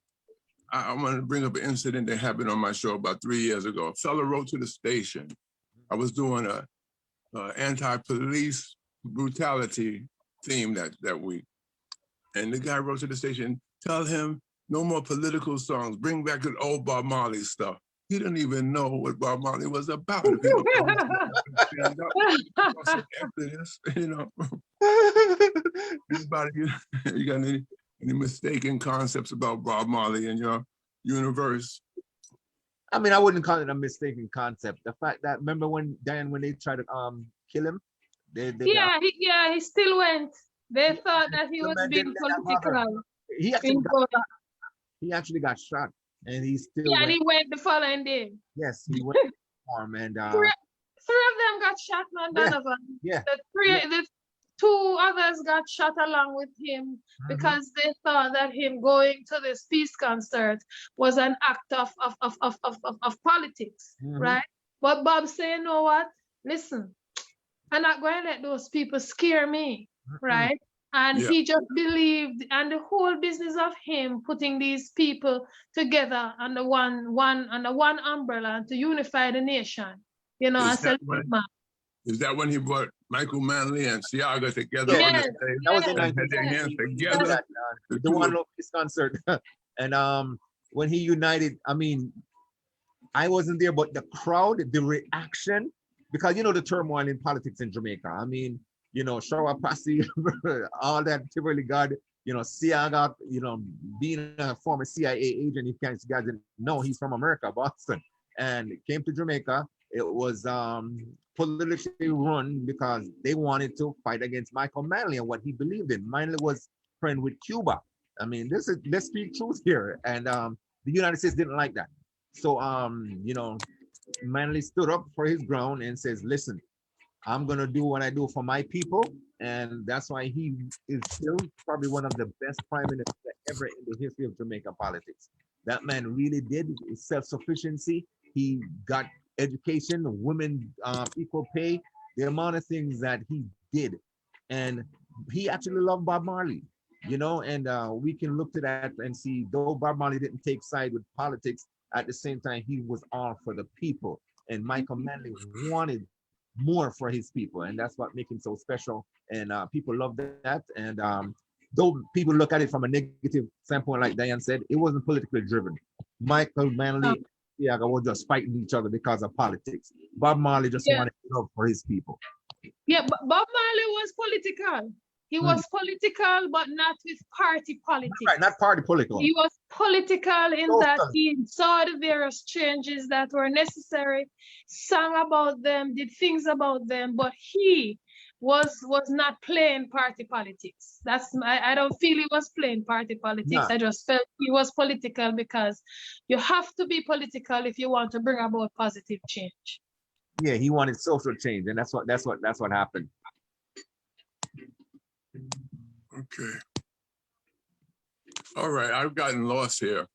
Speaker 6: I want to bring up an incident that happened on my show about 3 years ago. A fella wrote to the station. I was doing a anti-police brutality theme that week. And the guy wrote to the station, tell him no more political songs, bring back the old Bob Marley stuff. He didn't even know what Bob Marley was about. If he don't after this, you know. Anybody, you got any mistaken concepts about Bob Marley in your universe?
Speaker 3: I mean, I wouldn't call it a mistaken concept. The fact that, remember when Diane, when they tried to kill him?
Speaker 7: He still went. They thought that he was being political.
Speaker 3: He actually got shot, and he still
Speaker 7: and he went the following day.
Speaker 3: Yes, he went and
Speaker 7: three of them got shot, man, Donovan.
Speaker 3: Yeah.
Speaker 7: The two others got shot along with him because they thought that him going to this peace concert was an act of politics, right? But Bob said, you know what? Listen, I'm not going to let those people scare me, right? And
Speaker 6: Yeah.
Speaker 7: he just believed, and the whole business of him putting these people together under one umbrella to unify the nation, you know,
Speaker 6: Is
Speaker 7: as
Speaker 6: that
Speaker 7: a
Speaker 6: when-
Speaker 7: man.
Speaker 6: Is that when he brought Michael Manley and Siaga together
Speaker 3: Yeah,
Speaker 6: on the
Speaker 7: Yes,
Speaker 6: stage
Speaker 3: that was in
Speaker 6: and had their
Speaker 3: 1960.
Speaker 6: hands
Speaker 3: He did
Speaker 6: together?
Speaker 3: that,
Speaker 6: The
Speaker 3: the
Speaker 6: two
Speaker 3: one
Speaker 6: of-
Speaker 3: Love Peace concert. And when he united, I mean, I wasn't there, but the crowd, the reaction, because you know the turmoil in politics in Jamaica. I mean, you know, Shawa Passy, all that Tivoli God, you know, Siaga, you know, being a former CIA agent, if you guys didn't know, he's from America, Boston, and came to Jamaica. It was politically run because they wanted to fight against Michael Manley and what he believed in. Manley was friend with Cuba. I mean, let's speak truth here. And the United States didn't like that. So you know, Manley stood up for his ground and says, listen, I'm gonna do what I do for my people. And that's why he is still probably one of the best prime ministers ever in the history of Jamaica politics. That man really did self-sufficiency. He got education, women, equal pay, the amount of things that he did. And he actually loved Bob Marley, you know, and we can look to that and see, though Bob Marley didn't take side with politics, at the same time, he was all for the people. And Michael Manley wanted more for his people. And that's what makes him so special. And people love that. And though people look at it from a negative standpoint, like Diane said, it wasn't politically driven. Michael Manley, yeah, were just fighting each other because of politics. Bob Marley just wanted love for his people.
Speaker 7: Yeah, but Bob Marley was political. He was political, but not with party politics.
Speaker 3: Right, not party political.
Speaker 7: He was political in that he saw the various changes that were necessary, sang about them, did things about them, but he was not playing party politics. I don't feel he was playing party politics.
Speaker 3: No.
Speaker 7: I just felt he was political because you have to be political if you want to bring about positive change.
Speaker 3: Yeah, he wanted social change, and that's what happened.
Speaker 6: Okay. All right, I've gotten lost here.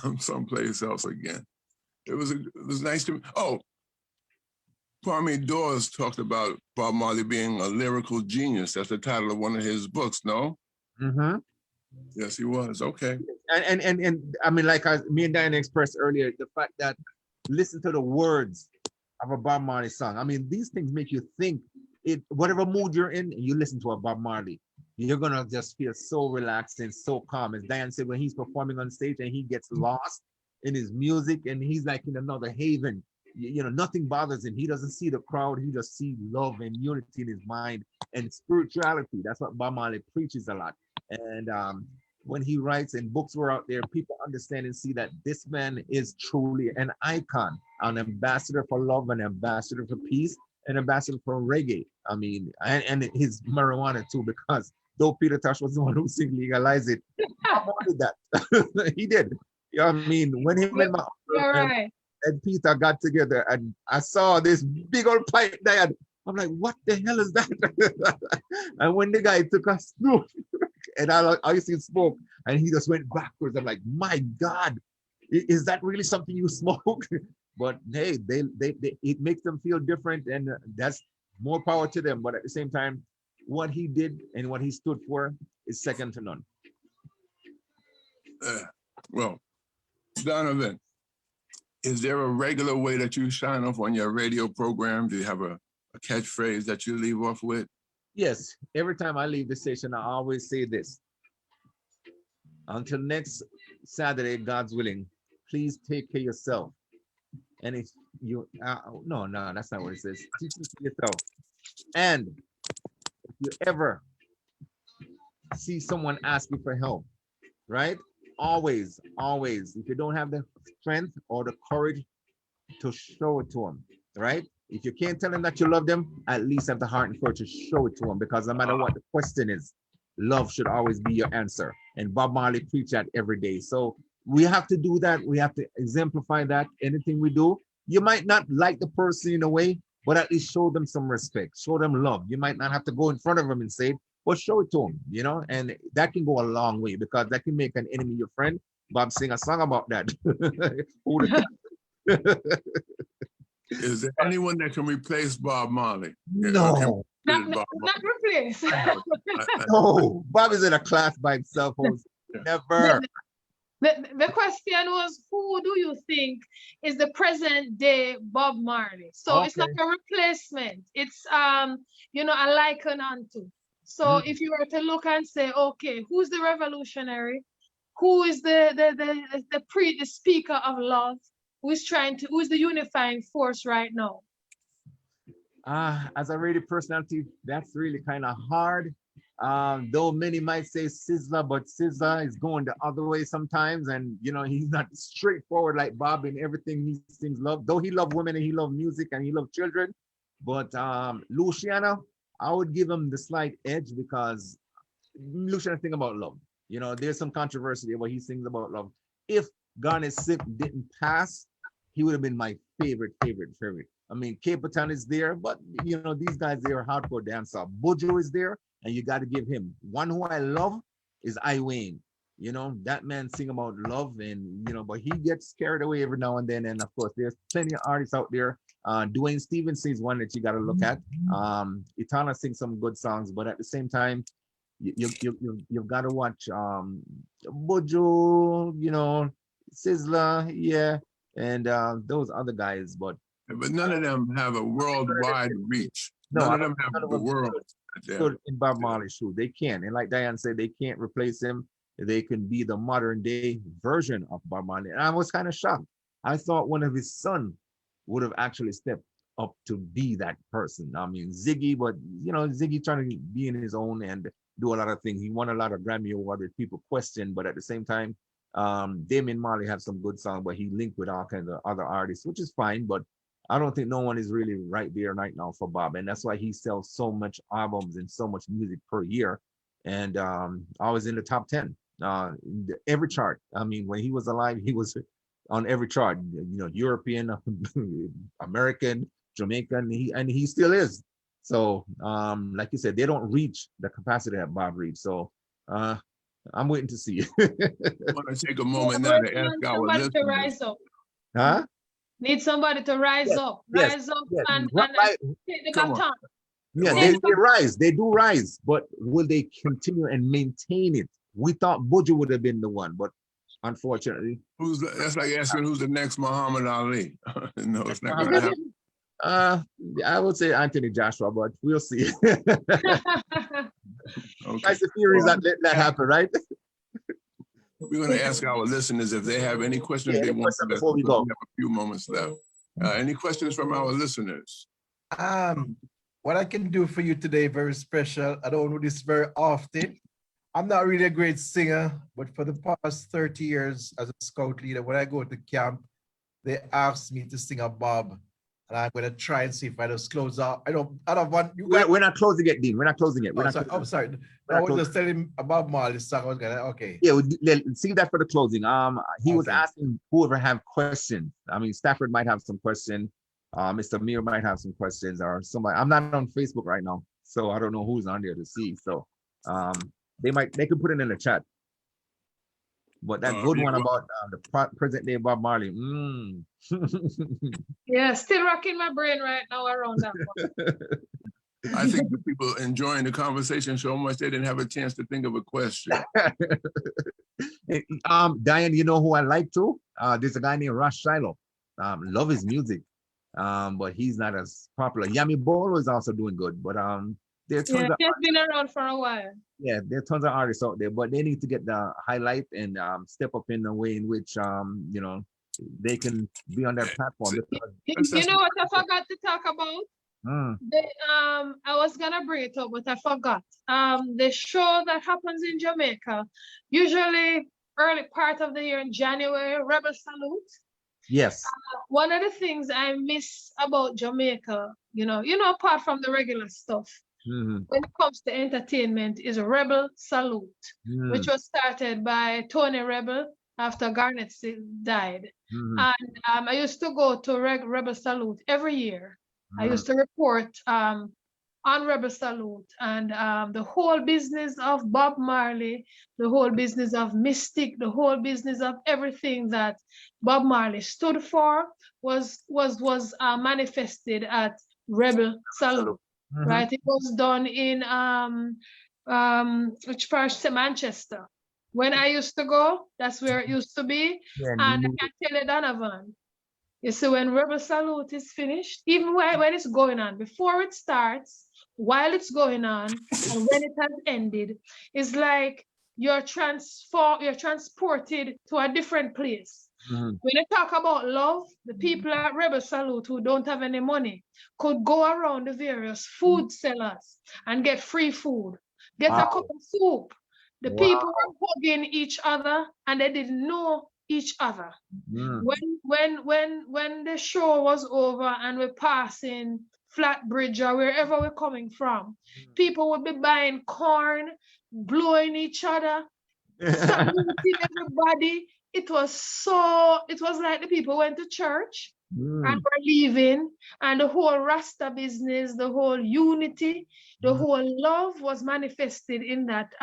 Speaker 6: I'm someplace else again. It was nice to. Oh, Kwame Dawes talked about Bob Marley being a lyrical genius. That's the title of one of his books. No.
Speaker 3: Mm-hmm.
Speaker 6: Yes, he was. Okay.
Speaker 3: And I mean, like me and Diane expressed earlier, the fact that listen to the words of a Bob Marley song. I mean, these things make you think. Whatever mood you're in, you listen to a Bob Marley, you're gonna just feel so relaxed and so calm. As Diane said, when he's performing on stage and he gets lost in his music and he's like in another haven, you know, nothing bothers him. He doesn't see the crowd. He just sees love and unity in his mind and spirituality. That's what Bob Marley preaches a lot. And when he writes and books were out there, people understand and see that this man is truly an icon, an ambassador for love, an ambassador for peace, an ambassador for reggae. I mean, and his marijuana too, because though Peter Tosh was the one who legalized it, Bob did that. He did. You know what I mean? When him and my
Speaker 7: right.
Speaker 3: and Peter got together, and I saw this big old pipe there. I'm like, what the hell is that? And when the guy took a smoke, and I used to smoke, and he just went backwards. I'm like, my God, is that really something you smoke? But hey, they it makes them feel different, and that's more power to them. But at the same time, what he did and what he stood for is second to none.
Speaker 6: Well, Donovan, is there a regular way that you sign off on your radio program? Do you have a catchphrase that you leave off with?
Speaker 3: Yes, every time I leave the station, I always say this. Until next Saturday, God's willing, please take care of yourself. And if you, no, that's not what it says. Teach yourself. And if you ever see someone ask you for help, right? Always, if you don't have the strength or the courage to show it to them, right? If you can't tell them that you love them, at least have the heart and courage to show it to them, because no matter what the question is, love should always be your answer. And Bob Marley preached that every day. So we have to do that. We have to exemplify that. Anything we do, you might not like the person in a way, but at least show them some respect, show them love. You might not have to go in front of them and say it, but show it to them, you know, and that can go a long way, because that can make an enemy your friend. Bob sing a song about that.
Speaker 6: Is there anyone that can replace Bob Marley?
Speaker 3: No,
Speaker 7: Not replace.
Speaker 3: No, Bob is in a class by himself. Never.
Speaker 7: The question was, who do you think is the present day Bob Marley? So it's not a replacement. It's you know, a liken unto. So if you were to look and say, okay, who's the revolutionary? Who is the speaker of love? Who is the unifying force right now?
Speaker 3: As a radio personality, that's really kind of hard. Though many might say Sizzla, but Sizzla is going the other way sometimes, and you know, he's not straightforward like Bob in everything he sings love. Though he loved women and he loved music and he loved children, but Luciano, I would give him the slight edge because Luciano think about love. You know, there's some controversy there, but he sings about love. If Garnet Silk didn't pass, he would have been my favorite. I mean, Capleton is there, but you know, these guys, they're hardcore dancer. Buju is there, and you got to give him. One who I love is Iwayne. You know, that man sing about love, and you know, but he gets carried away every now and then. And of course, there's plenty of artists out there. Dwayne Stevenson is one that you got to look at. Itana sings some good songs, but at the same time, you've got to watch Buju, you know, Sizzla, yeah, and those other guys, but
Speaker 6: none of them have a worldwide reach. None of them have the world.
Speaker 3: In Bob Marley's shoe, they can, and like Diane said, they can't replace him. They can be the modern day version of Bob Marley. And I was kind of shocked. I thought one of his sons would have actually stepped up to be that person. I mean, Ziggy, but you know, Ziggy trying to be in his own and do a lot of things. He won a lot of Grammy Awards that people question, but at the same time, Damian Marley have some good songs, but he linked with all kinds of other artists, which is fine, but I don't think no one is really right there right now for Bob. And that's why he sells so much albums and so much music per year. And always in the top 10, every chart. I mean, when he was alive, he was on every chart, you know, European, American, Jamaican, and he still is. So like you said, they don't reach the capacity that Bob reached. So I'm waiting to see.
Speaker 6: I want to take a moment now to ask our listeners.
Speaker 7: To rise up.
Speaker 3: Huh?
Speaker 7: Need somebody to rise up. Rise up and take the baton.
Speaker 3: Yeah, they rise. They do rise, but will they continue and maintain it? We thought Buju would have been the one, but unfortunately.
Speaker 6: That's like asking who's the next Muhammad Ali. No, it's not going to happen.
Speaker 3: I would say Anthony Joshua, but we'll see.
Speaker 6: Okay.
Speaker 3: That's the theories that let that happen, right?
Speaker 6: We're going to ask our listeners if they have any questions they want to ask.
Speaker 3: Before we go.
Speaker 6: We have a few moments left. Any questions from our listeners?
Speaker 8: What I can do for you today, very special. I don't do this very often. I'm not really a great singer, but for the past 30 years as a scout leader, when I go to camp, they ask me to sing a Bob. And I'm going to try and see if I just close out. I don't want you guys.
Speaker 3: We're not closing it, Dean. We're not closing it.
Speaker 8: I'm sorry. I was just telling about Marley's song. I was gonna, okay.
Speaker 3: Yeah, see that for the closing. He was asking whoever have questions. I mean, Stafford might have some questions. Mr. Mir might have some questions, or somebody. I'm not on Facebook right now, so I don't know who's on there to see. So they could put it in the chat. But that good one about the present day Bob Marley.
Speaker 7: Yeah, still rocking my brain right now around that one.
Speaker 6: I think the people enjoying the conversation so much they didn't have a chance to think of a question.
Speaker 3: Diane, you know who I like too? There's a guy named Ross Shiloh. Love his music, but he's not as popular. Yami Bolo is also doing good, but there are tons
Speaker 7: he's been around for a while.
Speaker 3: Yeah, there are tons of artists out there, but they need to get the highlight and step up in the way in which you know, they can be on that platform.
Speaker 7: You know what I forgot to talk about? I was gonna bring it up, but I forgot. The show that happens in Jamaica, usually early part of the year in January, Rebel Salute.
Speaker 3: Yes.
Speaker 7: One of the things I miss about Jamaica, you know, apart from the regular stuff, when it comes to entertainment, is Rebel Salute, which was started by Tony Rebel after Garnet died. And I used to go to Rebel Salute every year. I used to report on Rebel Salute and the whole business of Bob Marley, the whole business of Mystic, the whole business of everything that Bob Marley stood for was manifested at Rebel Salute. right? It was done in which parish? Manchester. When I used to go, that's where it used to be.
Speaker 3: Yeah,
Speaker 7: And I can tell you, Donovan, you see, when Rebel Salute is finished, even when it's going on, before it starts, while it's going on, and when it has ended, it's like you're transported to a different place. When you talk about love, the people at Rebel Salute who don't have any money could go around the various food sellers and get free food, get a cup of soup. The people were hugging each other and they didn't know each other. When the show was over and we're passing Flatbridge or wherever we're coming from, people would be buying corn, blowing each other, saluting everybody. It was like the people went to church and were leaving, and the whole Rasta business, the whole unity, the whole love was manifested in that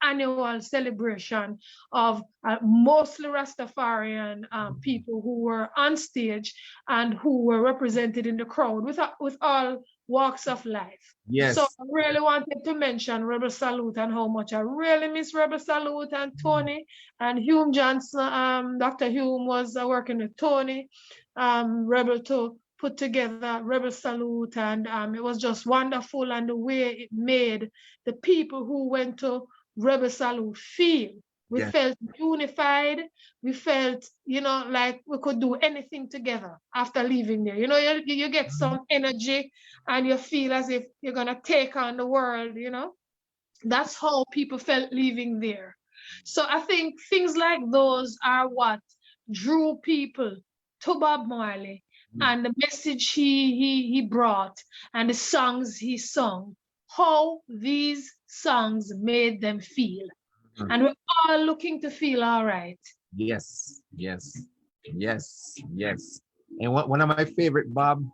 Speaker 7: annual celebration of mostly Rastafarian people who were on stage and who were represented in the crowd with all walks of life.
Speaker 3: Yes.
Speaker 7: So I really wanted to mention Rebel Salute and how much I really miss Rebel Salute and Tony and Hume Johnson. Dr. Hume was working with Tony, Rebel to put together Rebel Salute, and it was just wonderful, and the way it made the people who went to Rebel Salute feel. We felt unified. We felt, like we could do anything together after leaving there. You get some energy and you feel as if you're going to take on the world, That's how people felt leaving there. So I think things like those are what drew people to Bob Marley and the message he brought and the songs he sung, how these songs made them feel. And we're all looking to feel all right.
Speaker 3: Yes. And one of my favorite, Bob,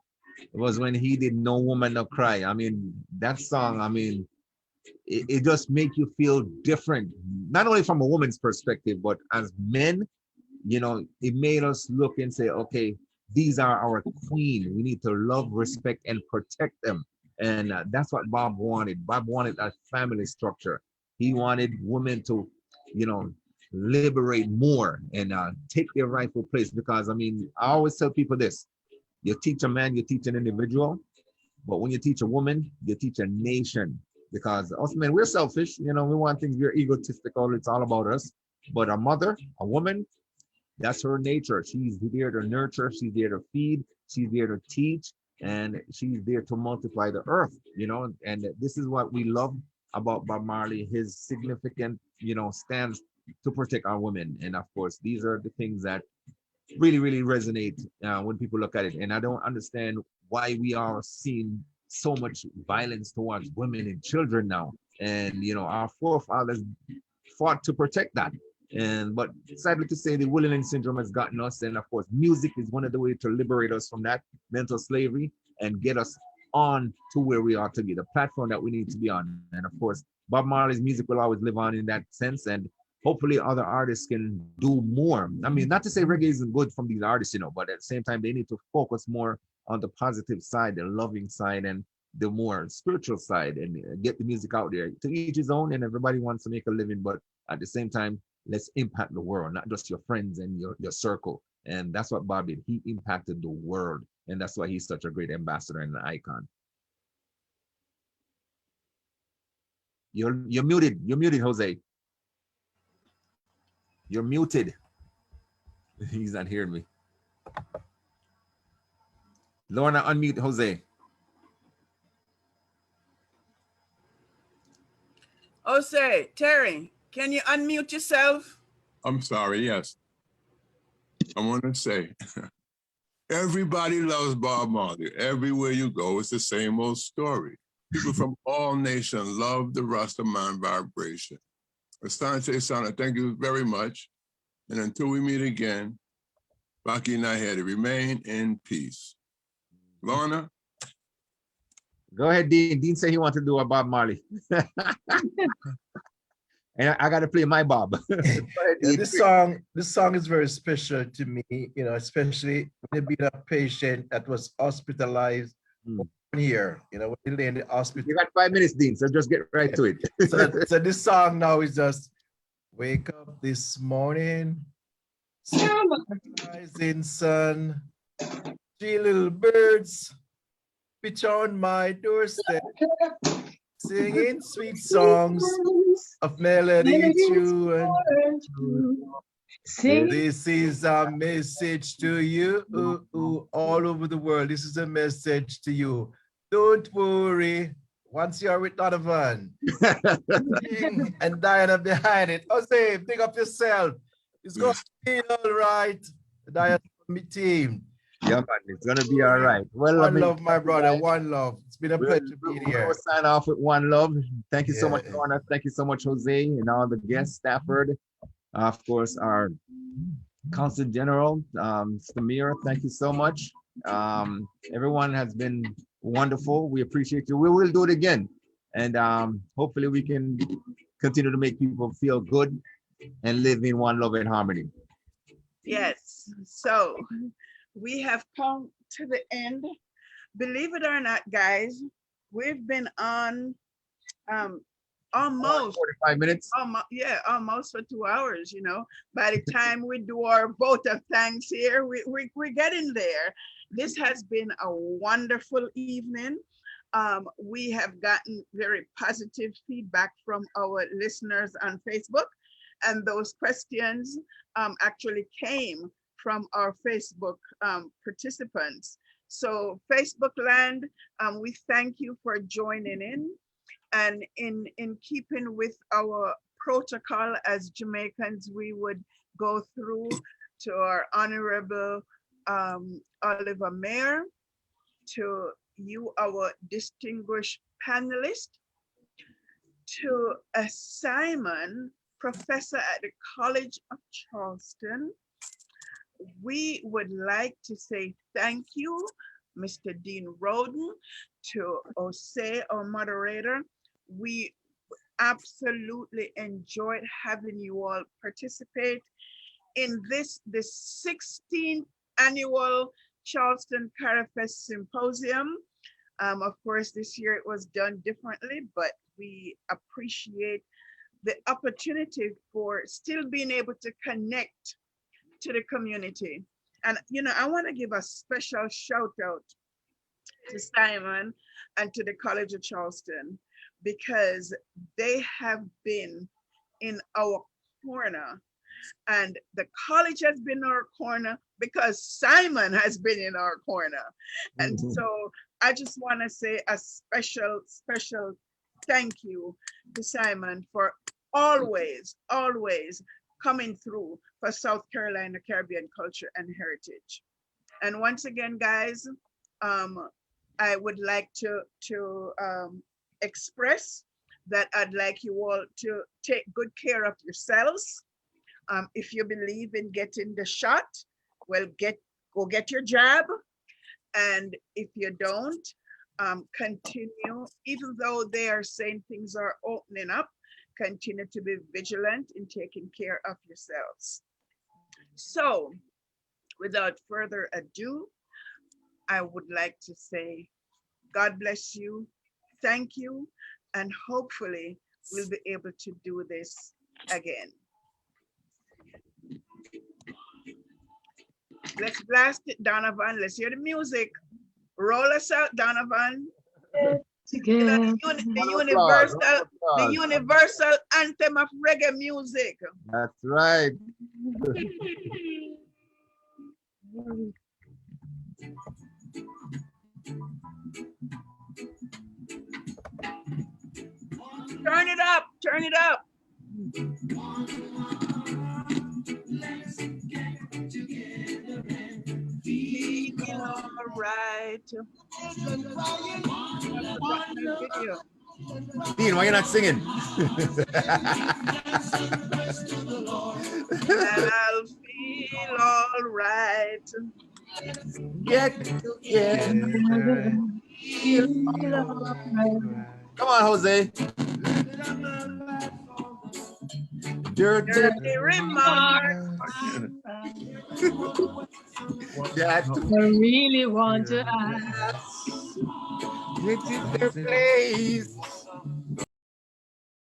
Speaker 3: was when he did No Woman No Cry. I mean, that song, it just make you feel different, not only from a woman's perspective, but as men, it made us look and say, okay, these are our queen. We need to love, respect, and protect them. And that's what Bob wanted. Bob wanted a family structure. He wanted women to, liberate more and take their rightful place. Because, I always tell people this: you teach a man, you teach an individual. But when you teach a woman, you teach a nation. Because us men, we're selfish. We want things, we're egotistical. It's all about us. But a mother, a woman, that's her nature. She's there to nurture. She's there to feed. She's there to teach. And she's there to multiply the earth, And this is what we love about Bob Marley, his significant, stands to protect our women. And of course, these are the things that really, really resonate when people look at it. And I don't understand why we are seeing so much violence towards women and children now. And, our forefathers fought to protect that. But sadly to say, the William syndrome has gotten us. And of course, music is one of the ways to liberate us from that mental slavery and get us on to where we are to be, the platform that we need to be on. And of course, Bob Marley's music will always live on in that sense. And hopefully other artists can do more. Not to say reggae isn't good from these artists, but at the same time, they need to focus more on the positive side, the loving side, and the more spiritual side, and get the music out there. To each his own, and everybody wants to make a living, but at the same time, let's impact the world, not just your friends and your circle. And that's what Bob did. He impacted the world. And that's why he's such a great ambassador and an icon. You're muted. You're muted, Jose. You're muted. He's not hearing me. Lorna, unmute Jose.
Speaker 9: Jose, Terry, can you unmute yourself?
Speaker 6: I'm sorry, yes. I want to say, everybody loves Bob Marley. Everywhere you go, it's the same old story. People from all nations love the Rastaman vibration. Asante Sana, thank you very much. And until we meet again, Baki Nahedi, remain in peace. Lorna?
Speaker 3: Go ahead, Dean. Dean said he wanted to do a Bob Marley. And I got to play my Bob.
Speaker 8: This song is very special to me, especially when being a patient that was hospitalized, here, you know, when they in the hospital.
Speaker 3: You got 5 minutes, Dean, so just get right to it.
Speaker 8: So this song now is just wake up this morning, rising sun, 3 little birds pitch on my doorstep, singing sweet songs of melody true and true. This is a message to you all over the world. This is a message to you. Don't worry. Once you're with Donovan and Diana behind it, Jose, pick up yourself. It's going to be all right. Diana team.
Speaker 3: Yeah, man, it's gonna be all right. Well,
Speaker 8: one love, my brother. One love. It's been a pleasure being here.
Speaker 3: We'll sign off with one love. Thank you so much, Lorna. Thank you so much, Jose, and all the guests, Stafford. Of course, our Consul General, Samira. Thank you so much. Everyone has been wonderful. We appreciate you. We will do it again, and hopefully, we can continue to make people feel good and live in one love and harmony.
Speaker 2: Yes. So we have come to the end. Believe it or not, guys, we've been on almost
Speaker 3: 45 minutes.
Speaker 2: Almost for 2 hours, you know. By the time we do our vote of thanks here, we're getting there. This has been a wonderful evening. We have gotten very positive feedback from our listeners on Facebook, and those questions actually came from our Facebook participants. So Facebook land, we thank you for joining in. And in keeping with our protocol as Jamaicans, we would go through to our Honorable Oliver Mayer, to you, our distinguished panelist, to Simon, professor at the College of Charleston. We would like to say thank you, Mr. Dean Roden, to Jose, our moderator. We absolutely enjoyed having you all participate in the 16th annual Charleston CARIFest Symposium. Of course, this year it was done differently, but we appreciate the opportunity for still being able to connect to the community. And, you know, I want to give a special shout out to Simon and to the College of Charleston, because they have been in our corner, and the college has been in our corner because Simon has been in our corner. And so I just want to say a special thank you to Simon for always coming through for South Carolina Caribbean culture and heritage. And once again, guys, I would like to express that I'd like you all to take good care of yourselves. If you believe in getting the shot, well, go get your jab. And if you don't, continue, even though they are saying things are opening up, continue to be vigilant in taking care of yourselves. So without further ado, I would like to say, God bless you. Thank you. And hopefully we'll be able to do this again. Let's blast it, Donovan. Let's hear the music. Roll us out, Donovan. You know, the universal anthem of reggae music.
Speaker 3: That's right.
Speaker 2: Turn it up, turn it up.
Speaker 4: Let's get together and feel
Speaker 2: all right.
Speaker 3: Dean, why you not singing?
Speaker 2: And I'll feel all right.
Speaker 3: Get together. Feel all right. Come on, Jose.
Speaker 2: Dirty remark.
Speaker 3: I
Speaker 7: really want to ask.
Speaker 10: This is the place